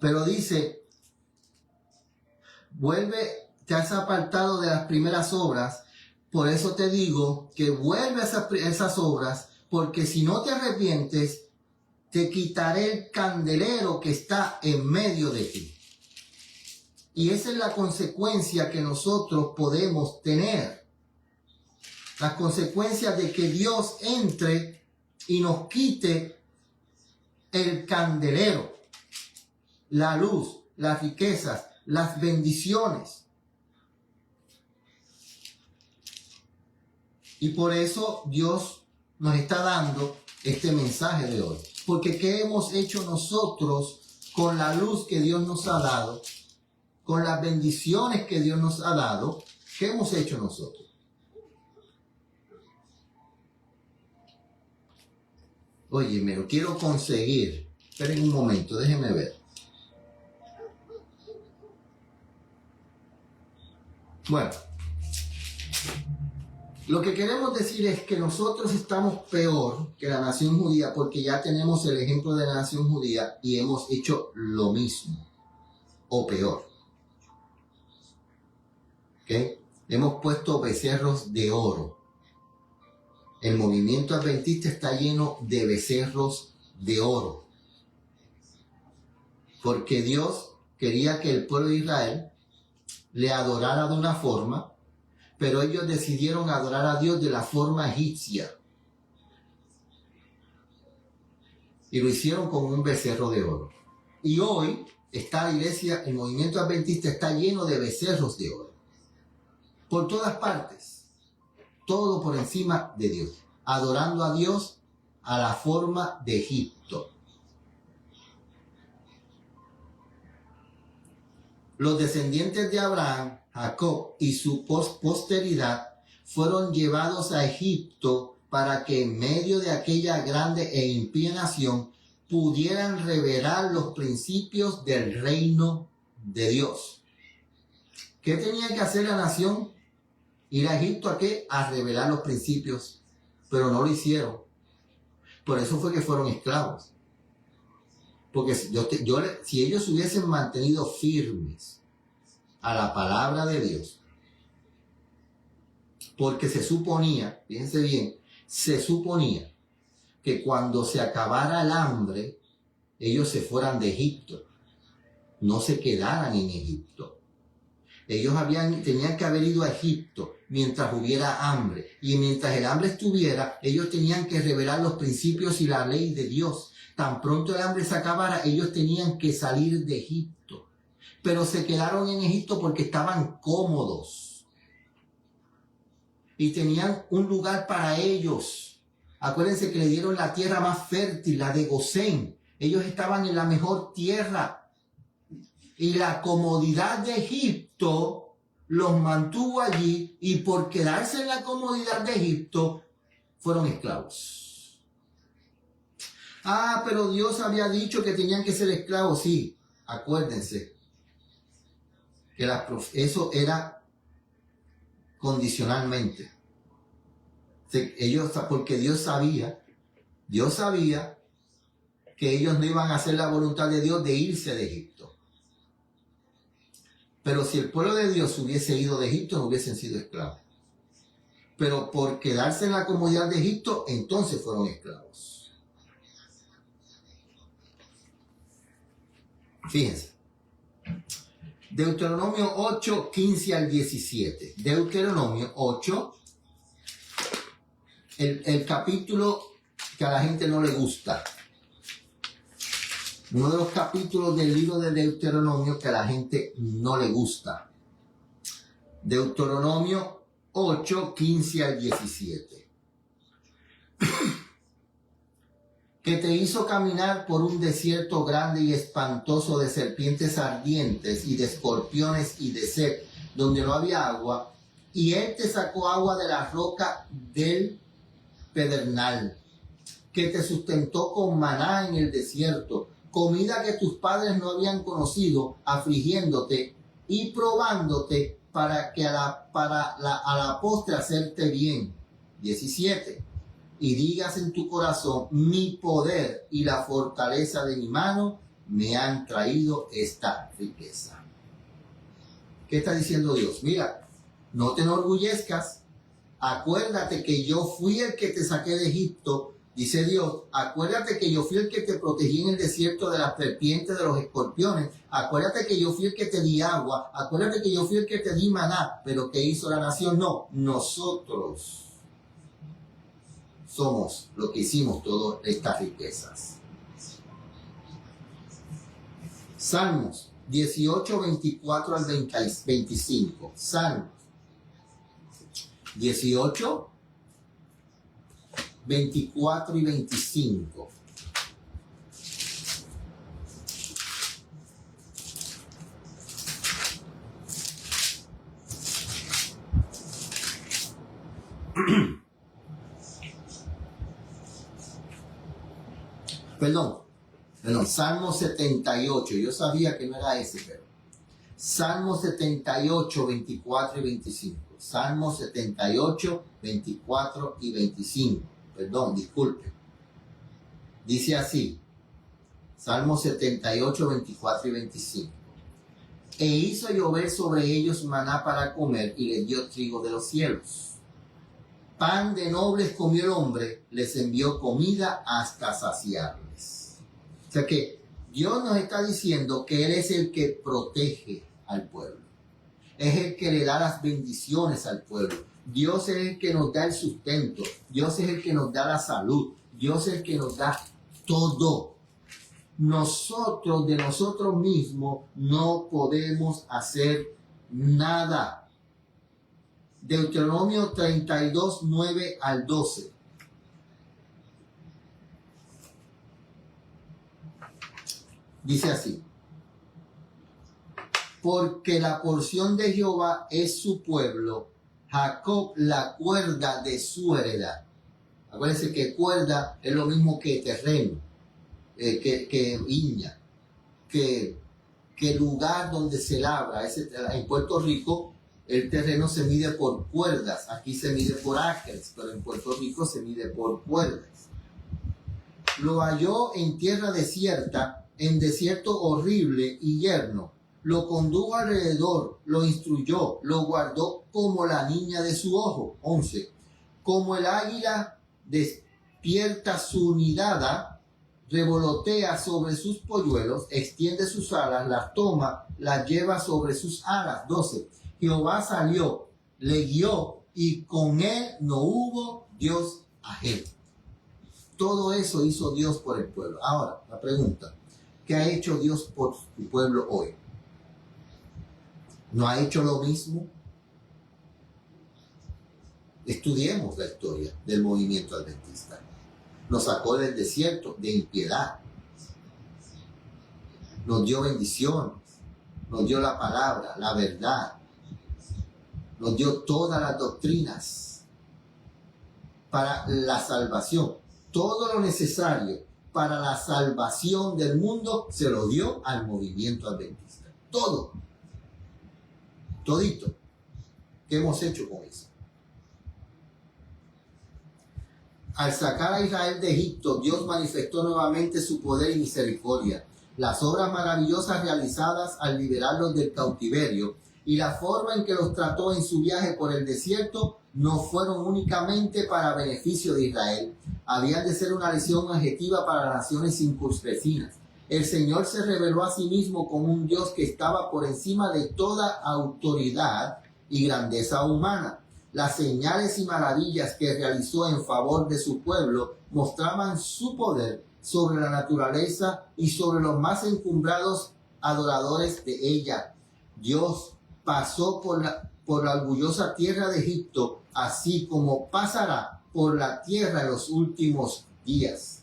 S1: Pero dice, vuelve, te has apartado de las primeras obras, por eso te digo que vuelve a esas obras, porque si no te arrepientes, te quitaré el candelero que está en medio de ti. Y esa es la consecuencia que nosotros podemos tener. Las consecuencias de que Dios entre y nos quite el candelero, la luz, las riquezas, las bendiciones. Y por eso Dios nos está dando este mensaje de hoy. Porque ¿qué hemos hecho nosotros con la luz que Dios nos ha dado? Con las bendiciones que Dios nos ha dado, ¿qué hemos hecho nosotros? Oye, me lo quiero conseguir. Esperen un momento, déjenme ver. Bueno, lo que queremos decir es que nosotros estamos peor que la nación judía porque ya tenemos el ejemplo de la nación judía y hemos hecho lo mismo o peor. ¿Okay? Hemos puesto becerros de oro. El movimiento adventista está lleno de becerros de oro. Porque Dios quería que el pueblo de Israel le adorara de una forma, pero ellos decidieron adorar a Dios de la forma egipcia. Y lo hicieron con un becerro de oro. Y hoy está la iglesia, el movimiento adventista está lleno de becerros de oro. Por todas partes. Todo por encima de Dios. Adorando a Dios a la forma de Egipto. Los descendientes de Abraham, Jacob y su posteridad fueron llevados a Egipto para que en medio de aquella grande e impía nación pudieran revelar los principios del reino de Dios. ¿Qué tenía que hacer la nación? Ir a Egipto ¿a qué? A revelar los principios, pero no lo hicieron. Por eso fue que fueron esclavos. Porque si ellos hubiesen mantenido firmes a la palabra de Dios, porque se suponía, fíjense bien, se suponía que cuando se acabara el hambre, ellos se fueran de Egipto. no se quedaran en Egipto. Ellos tenían que haber ido a Egipto mientras hubiera hambre. Y mientras el hambre estuviera, ellos tenían que revelar los principios y la ley de Dios. Tan pronto el hambre se acabara, ellos tenían que salir de Egipto. Pero se quedaron en Egipto porque estaban cómodos. Y tenían un lugar para ellos. Acuérdense que le dieron la tierra más fértil, la de Gosén. Ellos estaban en la mejor tierra. Y la comodidad de Egipto los mantuvo allí, y por quedarse en la comodidad de Egipto fueron esclavos. Pero Dios había dicho que tenían que ser esclavos. Sí, acuérdense que eso era condicionalmente. Porque Dios sabía que ellos no iban a hacer la voluntad de Dios de irse de Egipto. Pero si el pueblo de Dios hubiese ido de Egipto, no hubiesen sido esclavos. Pero por quedarse en la comodidad de Egipto, entonces fueron esclavos. Fíjense. Deuteronomio 8, 15 al 17. Deuteronomio 8, el capítulo que a la gente no le gusta. Uno de los capítulos del libro de Deuteronomio que a la gente no le gusta. Deuteronomio 8, 15 al 17. Que te hizo caminar por un desierto grande y espantoso de serpientes ardientes y de escorpiones y de sed, donde no había agua, y él te sacó agua de la roca del pedernal, que te sustentó con maná en el desierto, comida que tus padres no habían conocido, afligiéndote y probándote para a la postre hacerte bien. 17. Y digas en tu corazón, mi poder y la fortaleza de mi mano me han traído esta riqueza. ¿Qué está diciendo Dios? Mira, no te enorgullezcas. Acuérdate que yo fui el que te saqué de Egipto. Dice Dios, acuérdate que yo fui el que te protegí en el desierto de las serpientes, de los escorpiones. Acuérdate que yo fui el que te di agua. Acuérdate que yo fui el que te di maná. Pero ¿qué hizo la nación? No, nosotros somos lo que hicimos todas estas riquezas. Salmos 18, 24 al 25. Salmos 18, 24 y 25. Perdón, Salmo 78, yo sabía que no era ese, pero Salmo 78, 24 y 25. Salmo 78, 24 y 25. Perdón, disculpe. Dice así, Salmo 78, 24 y 25. E hizo llover sobre ellos maná para comer, y les dio trigo de los cielos. Pan de nobles comió el hombre, les envió comida hasta saciarles. O sea que Dios nos está diciendo que Él es el que protege al pueblo. Es el que le da las bendiciones al pueblo. Dios es el que nos da el sustento. Dios es el que nos da la salud. Dios es el que nos da todo. Nosotros, de nosotros mismos, no podemos hacer nada. Deuteronomio 32, 9 al 12. Dice así. Porque la porción de Jehová es su pueblo, Jacob la cuerda de su heredad. Acuérdense que cuerda es lo mismo que terreno, que viña, que lugar donde se labra. En Puerto Rico el terreno se mide por cuerdas, aquí se mide por acres, pero en Puerto Rico se mide por cuerdas. Lo halló en tierra desierta, en desierto horrible y yerno. Lo condujo alrededor, lo instruyó, lo guardó como la niña de su ojo. 11. Como el águila despierta su nidada, revolotea sobre sus polluelos, extiende sus alas, las toma, las lleva sobre sus alas. 12. Jehová salió, le guió, y con él no hubo Dios ajeno. Todo eso hizo Dios por el pueblo. Ahora, la pregunta, ¿qué ha hecho Dios por su pueblo hoy? ¿No ha hecho lo mismo? Estudiemos la historia del movimiento adventista. Nos sacó del desierto de impiedad. Nos dio bendiciones. Nos dio la palabra, la verdad. Nos dio todas las doctrinas para la salvación. Todo lo necesario para la salvación del mundo se lo dio al movimiento adventista. Todo. Todito. ¿Qué hemos hecho con eso? Al sacar a Israel de Egipto, Dios manifestó nuevamente su poder y misericordia. Las obras maravillosas realizadas al liberarlos del cautiverio y la forma en que los trató en su viaje por el desierto no fueron únicamente para beneficio de Israel. Habían de ser una lección objetiva para las naciones circunvecinas. El Señor se reveló a sí mismo como un Dios que estaba por encima de toda autoridad y grandeza humana. Las señales y maravillas que realizó en favor de su pueblo mostraban su poder sobre la naturaleza y sobre los más encumbrados adoradores de ella. Dios pasó por la orgullosa tierra de Egipto, así como pasará por la tierra en los últimos días.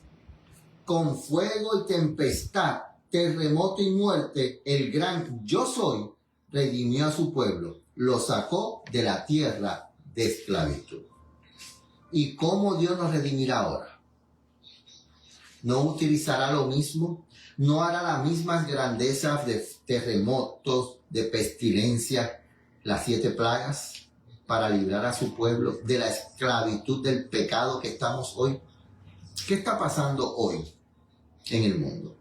S1: Con fuego y tempestad, terremoto y muerte, el gran Yo Soy redimió a su pueblo, lo sacó de la tierra de esclavitud. ¿Y cómo Dios nos redimirá ahora? ¿No utilizará lo mismo? ¿No hará las mismas grandezas de terremotos, de pestilencia, las 7 plagas, para librar a su pueblo de la esclavitud del pecado que estamos hoy? ¿Qué está pasando hoy en el mundo?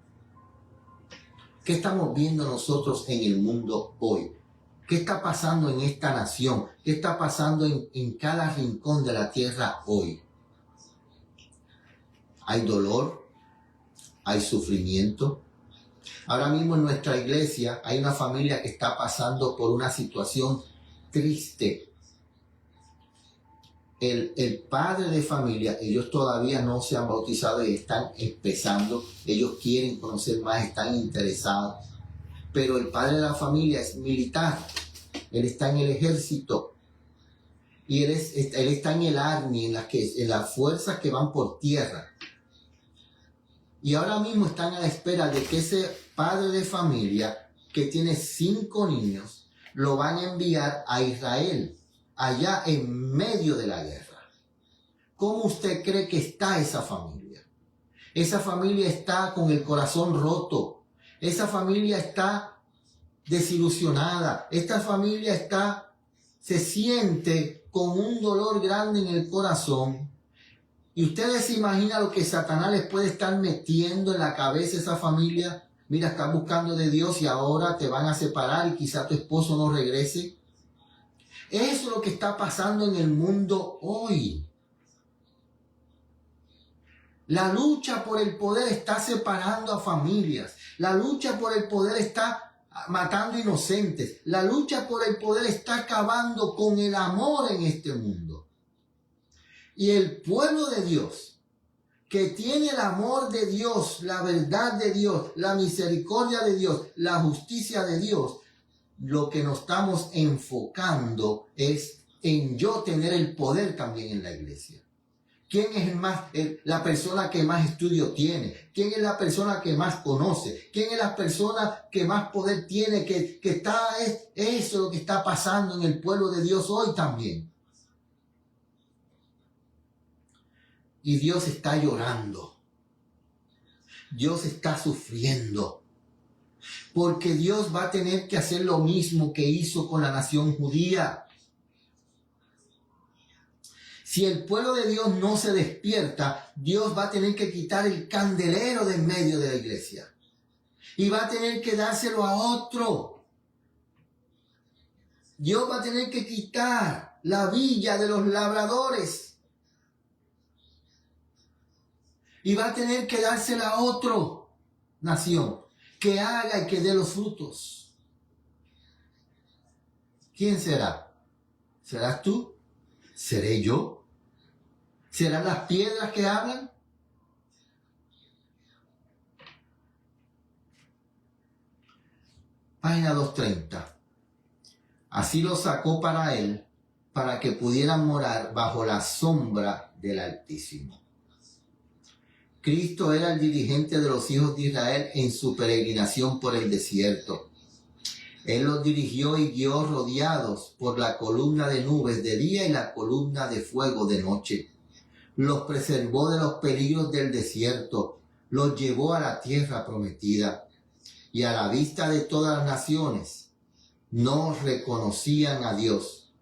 S1: ¿Qué estamos viendo nosotros en el mundo hoy? ¿Qué está pasando en esta nación? ¿Qué está pasando en cada rincón de la tierra hoy? Hay dolor, hay sufrimiento. Ahora mismo en nuestra iglesia hay una familia que está pasando por una situación triste. El padre de familia, ellos todavía no se han bautizado y están empezando. Ellos quieren conocer más, están interesados. Pero el padre de la familia es militar. Él está en el ejército. Y él está en el Army, en las fuerzas que van por tierra. Y ahora mismo están a la espera de que ese padre de familia, que tiene 5 niños, lo van a enviar a Israel, allá en medio de la guerra. ¿Cómo usted cree que está esa familia? Esa familia está con el corazón roto. Esa familia está desilusionada. Esta familia se siente con un dolor grande en el corazón. Y ustedes se imaginan lo que Satanás les puede estar metiendo en la cabeza a esa familia. Mira, estás buscando de Dios y ahora te van a separar y quizá tu esposo no regrese. Eso es lo que está pasando en el mundo hoy. La lucha por el poder está separando a familias. La lucha por el poder está matando inocentes. La lucha por el poder está acabando con el amor en este mundo. Y el pueblo de Dios, que tiene el amor de Dios, la verdad de Dios, la misericordia de Dios, la justicia de Dios, lo que nos estamos enfocando es en yo tener el poder también en la iglesia. ¿Quién es la persona que más estudio tiene? ¿Quién es la persona que más conoce? ¿Quién es la persona que más poder tiene? Eso es lo que está pasando en el pueblo de Dios hoy también. Y Dios está llorando. Dios está sufriendo. Porque Dios va a tener que hacer lo mismo que hizo con la nación judía. Si el pueblo de Dios no se despierta, Dios va a tener que quitar el candelero de en medio de la iglesia. Y va a tener que dárselo a otro. Dios va a tener que quitar la villa de los labradores. Y va a tener que dársela a otra nación que haga y que dé los frutos. ¿Quién será? ¿Serás tú? ¿Seré yo? ¿Serán las piedras que hablan? Página 230. Así lo sacó para él, para que pudieran morar bajo la sombra del Altísimo. Cristo era el dirigente de los hijos de Israel en su peregrinación por el desierto. Él los dirigió y guió rodeados por la columna de nubes de día y la columna de fuego de noche. Los preservó de los peligros del desierto, los llevó a la tierra prometida. Y a la vista de todas las naciones no reconocían a Dios.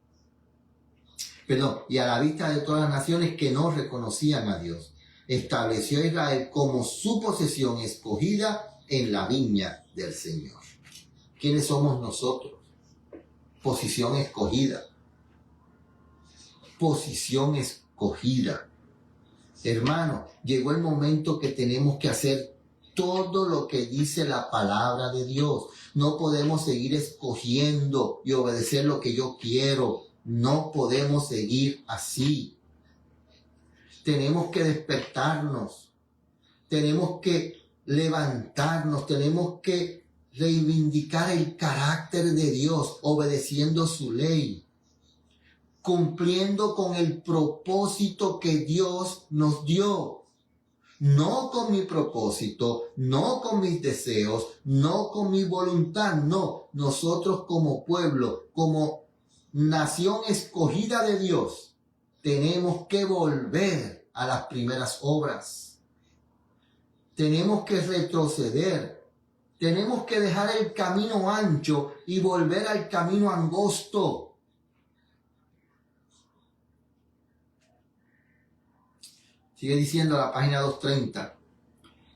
S1: Y a la vista de todas las naciones que no reconocían a Dios, estableció a Israel como su posesión escogida en la viña del Señor. ¿Quiénes somos nosotros? Posición escogida. Posición escogida. Hermano, llegó el momento que tenemos que hacer todo lo que dice la palabra de Dios. No podemos seguir escogiendo y obedecer lo que yo quiero. No podemos seguir así. Tenemos que despertarnos. Tenemos que levantarnos. Tenemos que reivindicar el carácter de Dios, obedeciendo su ley, cumpliendo con el propósito que Dios nos dio. No con mi propósito, no con mis deseos, no con mi voluntad, no. Nosotros como pueblo, como nación escogida de Dios, tenemos que volver a las primeras obras. Tenemos que retroceder. Tenemos que dejar el camino ancho y volver al camino angosto. Sigue diciendo la página 230.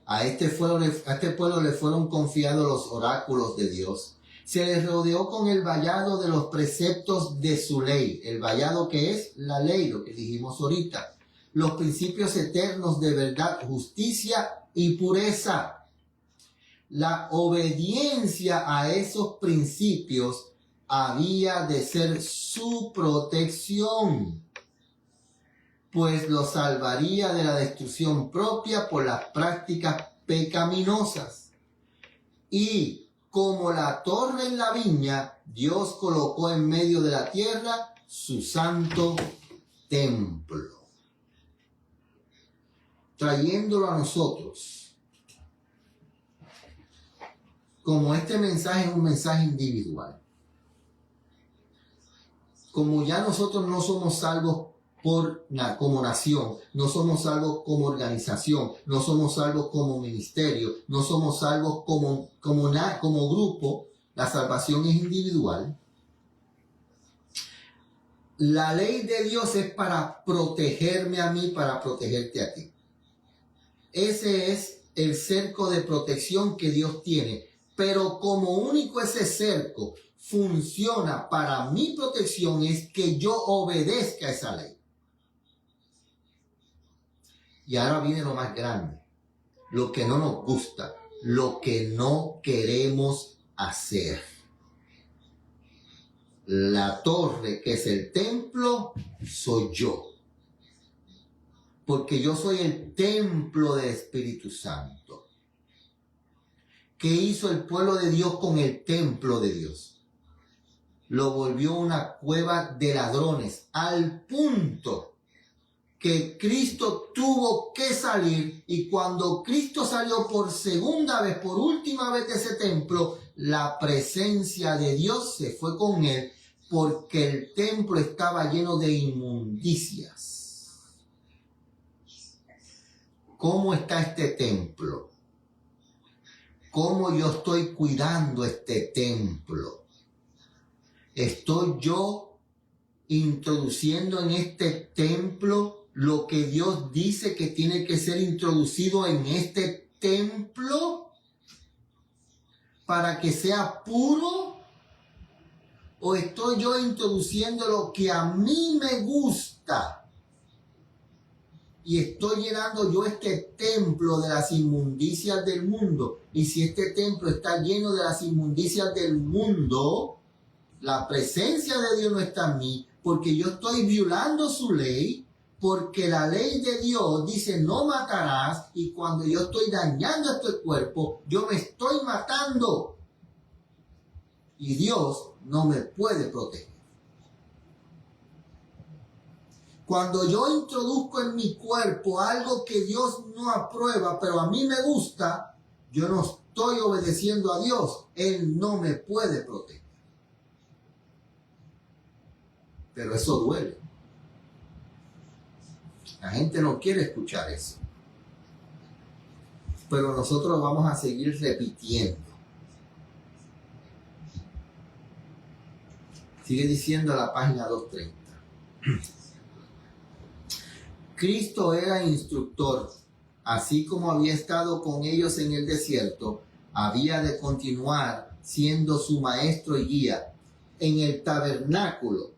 S1: A este pueblo le fueron confiados los oráculos de Dios. Se les rodeó con el vallado de los preceptos de su ley. El vallado que es la ley, lo que dijimos ahorita. Los principios eternos de verdad, justicia y pureza. La obediencia a esos principios había de ser su protección, pues lo salvaría de la destrucción propia por las prácticas pecaminosas. Y como la torre en la viña, Dios colocó en medio de la tierra su santo templo, trayéndolo a nosotros. Como este mensaje es un mensaje individual, como ya nosotros no somos salvos como nación, no somos salvos como organización, no somos salvos como ministerio, no somos salvos como grupo, la salvación es individual. La ley de Dios es para protegerme a mí, para protegerte a ti. Ese es el cerco de protección que Dios tiene, pero como único ese cerco funciona para mi protección es que yo obedezca a esa ley. Y ahora viene lo más grande, lo que no nos gusta, lo que no queremos hacer. La torre, que es el templo, soy yo. Porque yo soy el templo del Espíritu Santo. ¿Qué hizo el pueblo de Dios con el templo de Dios? Lo volvió una cueva de ladrones, al punto que Cristo tuvo que salir, y cuando Cristo salió por segunda vez, por última vez de ese templo, la presencia de Dios se fue con él, porque el templo estaba lleno de inmundicias. ¿Cómo está este templo? ¿Cómo yo estoy cuidando este templo? ¿Estoy yo introduciendo en este templo lo que Dios dice que tiene que ser introducido en este templo para que sea puro? ¿O estoy yo introduciendo lo que a mí me gusta y estoy llenando yo este templo de las inmundicias del mundo. Y si este templo está lleno de las inmundicias del mundo, la presencia de Dios no está en mí, porque yo estoy violando su ley, porque la ley de Dios dice no matarás, y cuando yo estoy dañando este cuerpo, yo me estoy matando. Y Dios no me puede proteger. Cuando yo introduzco en mi cuerpo algo que Dios no aprueba, pero a mí me gusta, yo no estoy obedeciendo a Dios. Él no me puede proteger. Pero eso duele. La gente no quiere escuchar eso. Pero nosotros vamos a seguir repitiendo. Sigue diciendo la página 230. Cristo era instructor, así como había estado con ellos en el desierto, había de continuar siendo su maestro y guía. En el tabernáculo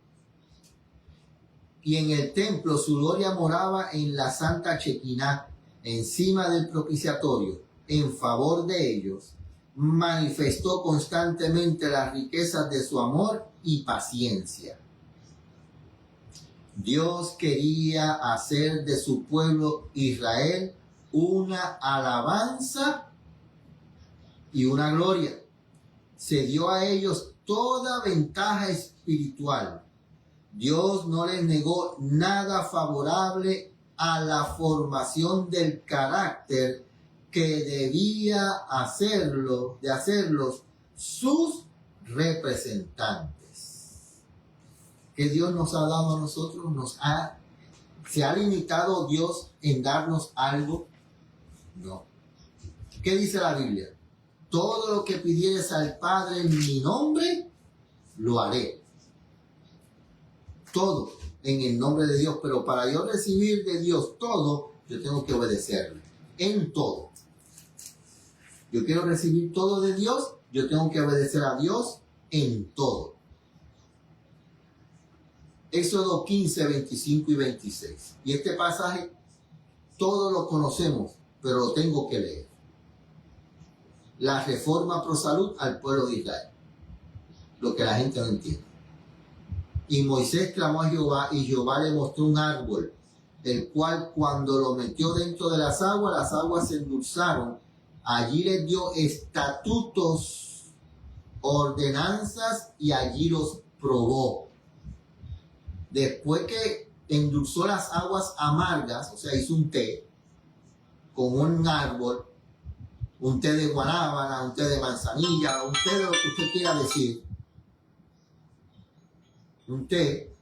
S1: y en el templo su gloria moraba en la santa Chequiná, encima del propiciatorio, en favor de ellos. Manifestó constantemente las riquezas de su amor y paciencia. Dios quería hacer de su pueblo Israel una alabanza y una gloria. Se dio a ellos toda ventaja espiritual. Dios no les negó nada favorable a la formación del carácter que debía hacerlos sus representantes. Que Dios nos ha dado a nosotros, ¿se ha limitado Dios en darnos algo? No. ¿Qué dice la Biblia? Todo lo que pidieres al Padre en mi nombre, lo haré. Todo en el nombre de Dios, pero para yo recibir de Dios todo, yo tengo que obedecerle. En todo. Yo quiero recibir todo de Dios, yo tengo que obedecer a Dios en todo. Éxodo 15, 25 y 26. Y este pasaje todos lo conocemos, pero lo tengo que leer. La reforma pro salud al pueblo de Israel. Lo que la gente no entiende. Y Moisés clamó a Jehová, y Jehová le mostró un árbol, el cual cuando lo metió dentro de las aguas se endulzaron. Allí les dio estatutos, ordenanzas, y allí los probó. Después que endulzó las aguas amargas, o sea, hizo un té con un árbol, un té de guanábana, un té de manzanilla, un té de lo que usted quiera decir, un té,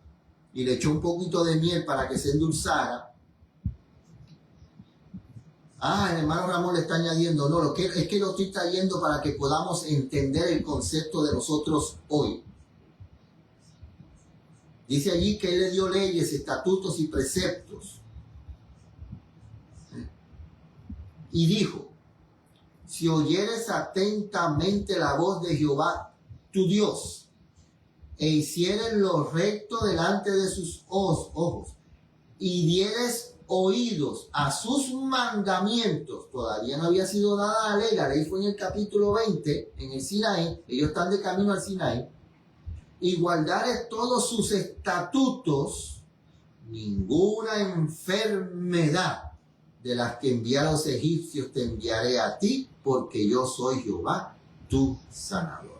S1: y le echó un poquito de miel para que se endulzara. El hermano Ramón le está añadiendo, no, es que lo estoy trayendo para que podamos entender el concepto de nosotros hoy. Dice allí que Él le dio leyes, estatutos y preceptos. Y dijo, si oyeres atentamente la voz de Jehová, tu Dios, e hicieres lo recto delante de sus ojos, y dieres oídos a sus mandamientos, todavía no había sido dada la ley fue en el capítulo 20, en el Sinaí, ellos están de camino al Sinaí, y guardares todos sus estatutos, ninguna enfermedad de las que envié a los egipcios te enviaré a ti, porque yo soy Jehová, tu sanador.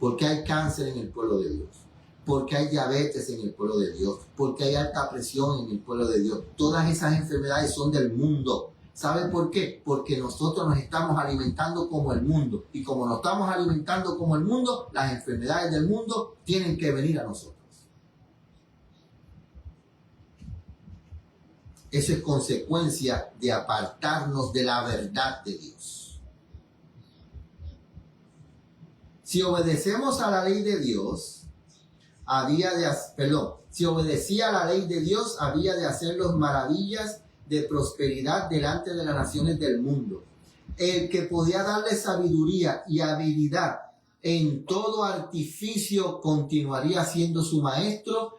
S1: Porque hay cáncer en el pueblo de Dios, porque hay diabetes en el pueblo de Dios, porque hay alta presión en el pueblo de Dios. Todas esas enfermedades son del mundo. ¿Saben por qué? Porque nosotros nos estamos alimentando como el mundo. Y como nos estamos alimentando como el mundo, las enfermedades del mundo tienen que venir a nosotros. Eso es consecuencia de apartarnos de la verdad de Dios. Si obedecemos a la ley de Dios, si obedecía a la ley de Dios, había de hacerlos maravillas de prosperidad delante de las naciones del mundo. El que podía darle sabiduría y habilidad en todo artificio continuaría siendo su maestro,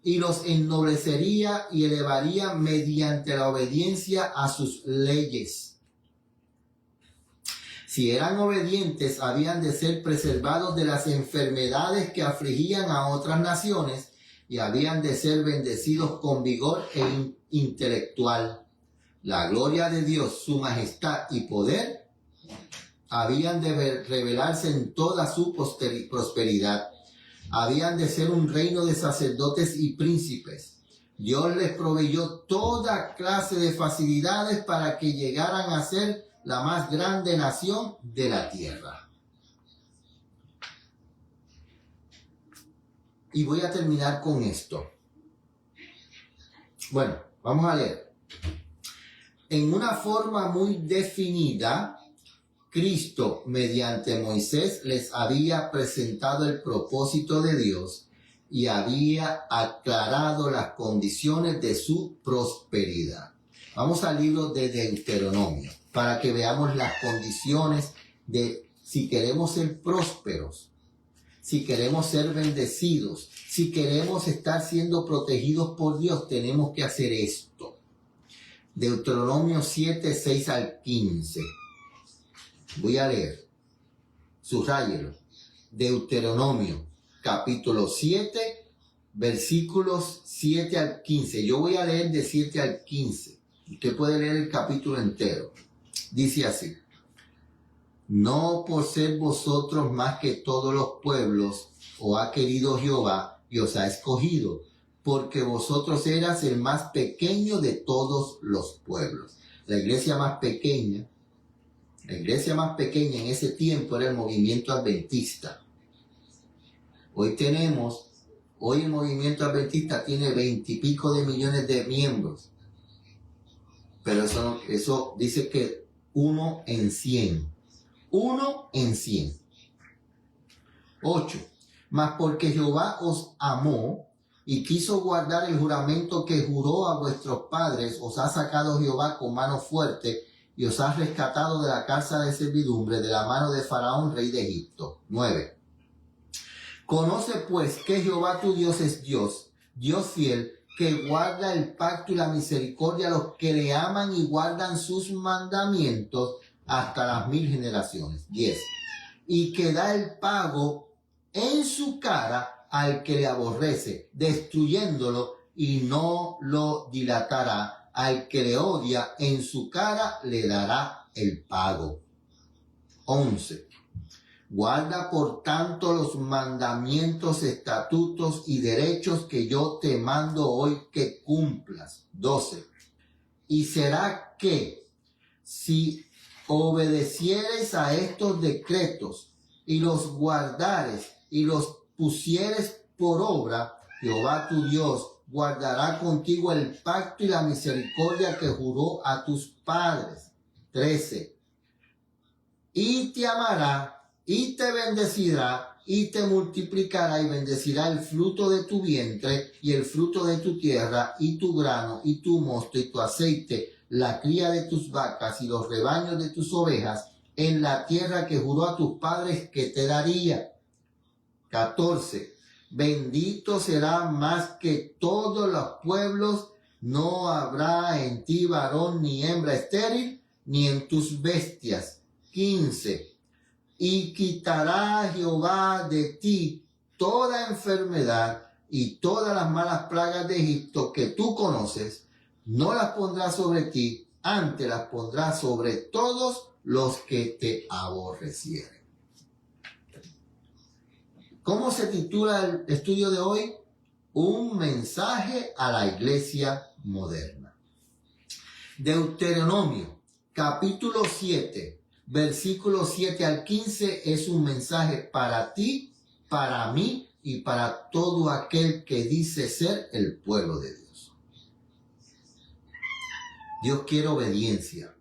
S1: y los ennoblecería y elevaría mediante la obediencia a sus leyes. Si eran obedientes, habían de ser preservados de las enfermedades que afligían a otras naciones y habían de ser bendecidos con vigor intelectual. La gloria de Dios, su majestad y poder habían de revelarse en toda su prosperidad. Habían de ser un reino de sacerdotes y príncipes. Dios les proveyó toda clase de facilidades para que llegaran a ser la más grande nación de la tierra. Y voy a terminar con esto. Bueno, vamos a leer. En una forma muy definida, Cristo, mediante Moisés, les había presentado el propósito de Dios y había aclarado las condiciones de su prosperidad. Vamos al libro de Deuteronomio para que veamos las condiciones de si queremos ser prósperos, si queremos ser bendecidos, si queremos estar siendo protegidos por Dios, tenemos que hacer esto. Deuteronomio 7, 6 al 15. Voy a leer. Subráyelo. Deuteronomio, capítulo 7, versículos 7 al 15. Yo voy a leer de 7 al 15. Usted puede leer el capítulo entero. Dice así. No por ser vosotros más que todos los pueblos, os ha querido Jehová y os ha escogido, porque vosotros eras el más pequeño de todos los pueblos. La iglesia más pequeña en ese tiempo era el movimiento adventista. Hoy el movimiento adventista tiene 20 y pico de millones de miembros. Pero eso dice que 1 en 100. 1 en 100. 8. Mas porque Jehová os amó y quiso guardar el juramento que juró a vuestros padres, os ha sacado Jehová con mano fuerte y os ha rescatado de la casa de servidumbre, de la mano de Faraón, rey de Egipto. 9. Conoce pues que Jehová tu Dios es Dios, Dios fiel, que guarda el pacto y la misericordia a los que le aman y guardan sus mandamientos hasta las 1000 generaciones. 10. Y que da el pago en su cara al que le aborrece, destruyéndolo, y no lo dilatará. Al que le odia, en su cara le dará el pago. 11. Guarda por tanto los mandamientos, estatutos y derechos que yo te mando hoy que cumplas. 12. Y será que si obedecieres a estos decretos y los guardares y los pusieres por obra, Jehová tu Dios guardará contigo el pacto y la misericordia que juró a tus padres. 13. Y te amará y te bendecirá y te multiplicará y bendecirá el fruto de tu vientre y el fruto de tu tierra y tu grano y tu mosto y tu aceite, la cría de tus vacas y los rebaños de tus ovejas en la tierra que juró a tus padres que te daría. 14. Bendito será más que todos los pueblos, no habrá en ti varón ni hembra estéril, ni en tus bestias. 15. Y quitará Jehová de ti toda enfermedad y todas las malas plagas de Egipto que tú conoces, no las pondrá sobre ti, antes las pondrá sobre todos los que te aborrecieren. ¿Cómo se titula el estudio de hoy? Un mensaje a la iglesia moderna. Deuteronomio, capítulo 7, versículos 7 al 15, es un mensaje para ti, para mí y para todo aquel que dice ser el pueblo de Dios. Dios quiere obediencia.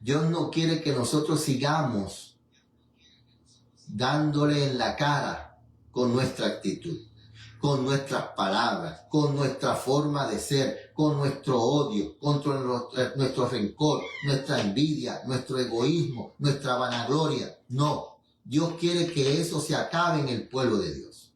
S1: Dios no quiere que nosotros sigamos dándole en la cara con nuestra actitud, con nuestras palabras, con nuestra forma de ser, con nuestro odio, con nuestro rencor, nuestra envidia, nuestro egoísmo, nuestra vanagloria. No, Dios quiere que eso se acabe en el pueblo de Dios.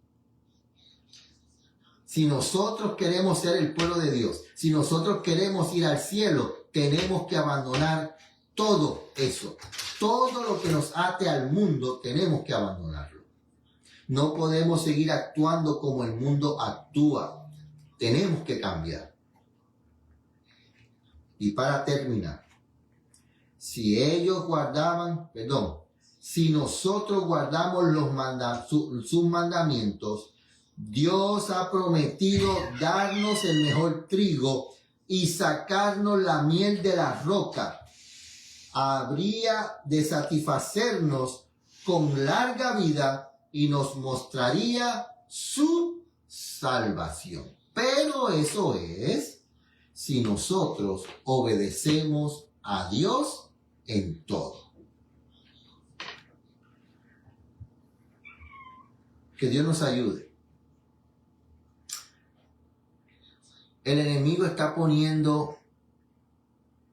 S1: Si nosotros queremos ser el pueblo de Dios, si nosotros queremos ir al cielo, tenemos que abandonar todo eso. Todo lo que nos ate al mundo, tenemos que abandonarlo. No podemos seguir actuando como el mundo actúa. Tenemos que cambiar. Y para terminar, si nosotros guardamos sus mandamientos, Dios ha prometido darnos el mejor trigo y sacarnos la miel de la roca. Habría de satisfacernos con larga vida y nos mostraría su salvación. Pero eso es si nosotros obedecemos a Dios en todo. Que Dios nos ayude. El enemigo está poniendo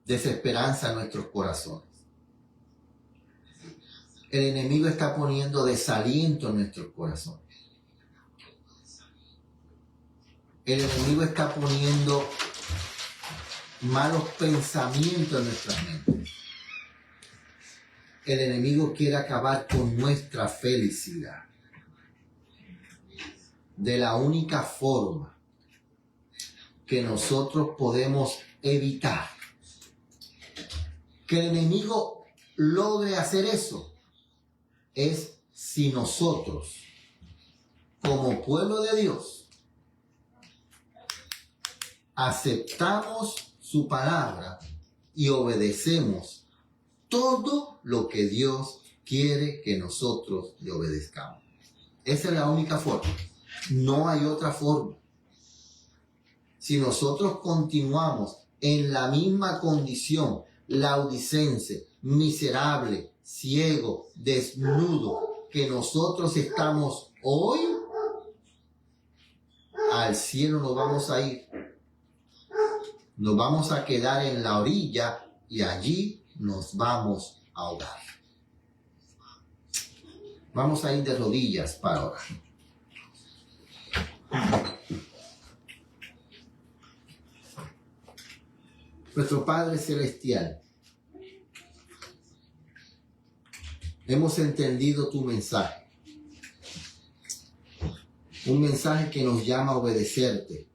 S1: desesperanza en nuestros corazones. El enemigo está poniendo desaliento en nuestros corazones. El enemigo está poniendo malos pensamientos en nuestras mentes. El enemigo quiere acabar con nuestra felicidad. De la única forma que nosotros podemos evitar que el enemigo logre hacer eso es si nosotros, como pueblo de Dios, aceptamos su palabra y obedecemos todo lo que Dios quiere que nosotros le obedezcamos. Esa es la única forma. No hay otra forma. Si nosotros continuamos en la misma condición, laudicense, miserable, ciego, desnudo, que nosotros estamos hoy, al cielo nos vamos a ir. Nos vamos a quedar en la orilla y allí nos vamos a ahogar. Vamos a ir de rodillas para orar. Nuestro Padre Celestial, hemos entendido tu mensaje. Un mensaje que nos llama a obedecerte.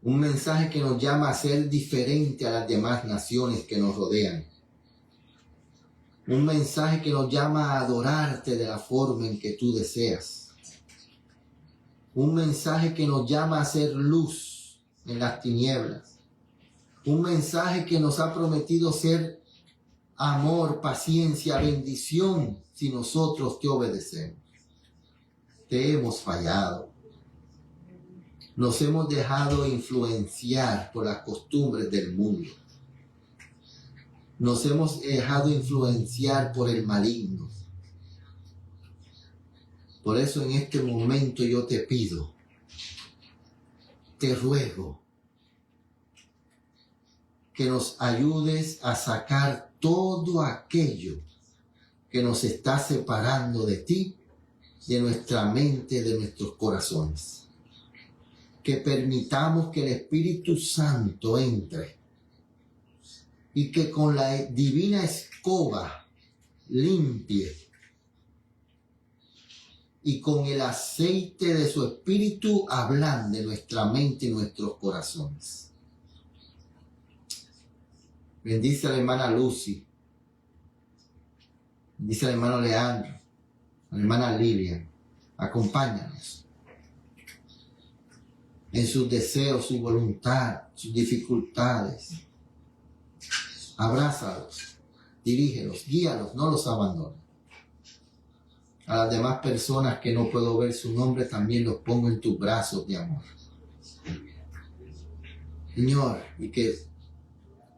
S1: Un mensaje que nos llama a ser diferente a las demás naciones que nos rodean. Un mensaje que nos llama a adorarte de la forma en que tú deseas. Un mensaje que nos llama a ser luz en las tinieblas. Un mensaje que nos ha prometido ser amor, paciencia, bendición si nosotros te obedecemos. Te hemos fallado. Nos hemos dejado influenciar por las costumbres del mundo. Nos hemos dejado influenciar por el maligno. Por eso en este momento yo te pido, te ruego, que nos ayudes a sacar todo aquello que nos está separando de ti, de nuestra mente, de nuestros corazones. Que permitamos que el Espíritu Santo entre y que con la divina escoba limpie y con el aceite de su Espíritu ablande nuestra mente y nuestros corazones. Bendice a la hermana Lucy, bendice al hermano Leandro, a la hermana Lilian. Acompáñanos en sus deseos, su voluntad, sus dificultades. Abrázalos, dirígelos, guíalos, no los abandones. A las demás personas que no puedo ver su nombre, también los pongo en tus brazos de amor. Señor, y que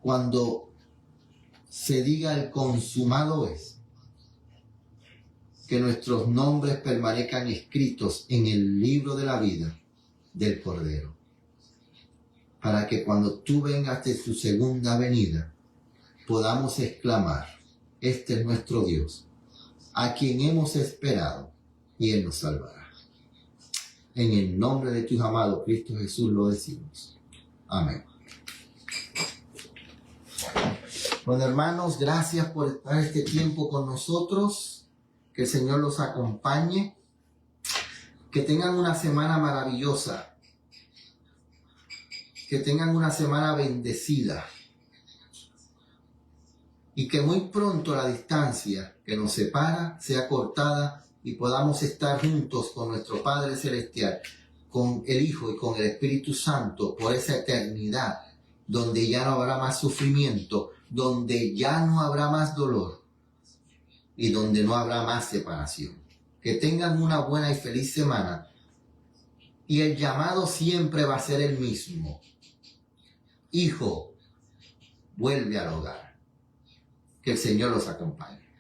S1: cuando se diga el consumado es, que nuestros nombres permanezcan escritos en el libro de la vida del Cordero, para que cuando tú vengas de su segunda venida, podamos exclamar, este es nuestro Dios, a quien hemos esperado, y Él nos salvará. En el nombre de tu Hijo amado, Cristo Jesús, lo decimos. Amén. Bueno, hermanos, gracias por estar este tiempo con nosotros. Que el Señor los acompañe. Que tengan una semana maravillosa. Que tengan una semana bendecida. Y que muy pronto la distancia que nos separa sea cortada y podamos estar juntos con nuestro Padre Celestial, con el Hijo y con el Espíritu Santo por esa eternidad, donde ya no habrá más sufrimiento, donde ya no habrá más dolor y donde no habrá más separación. Que tengan una buena y feliz semana. Y el llamado siempre va a ser el mismo. Hijo, vuelve al hogar. Que el Señor los acompañe.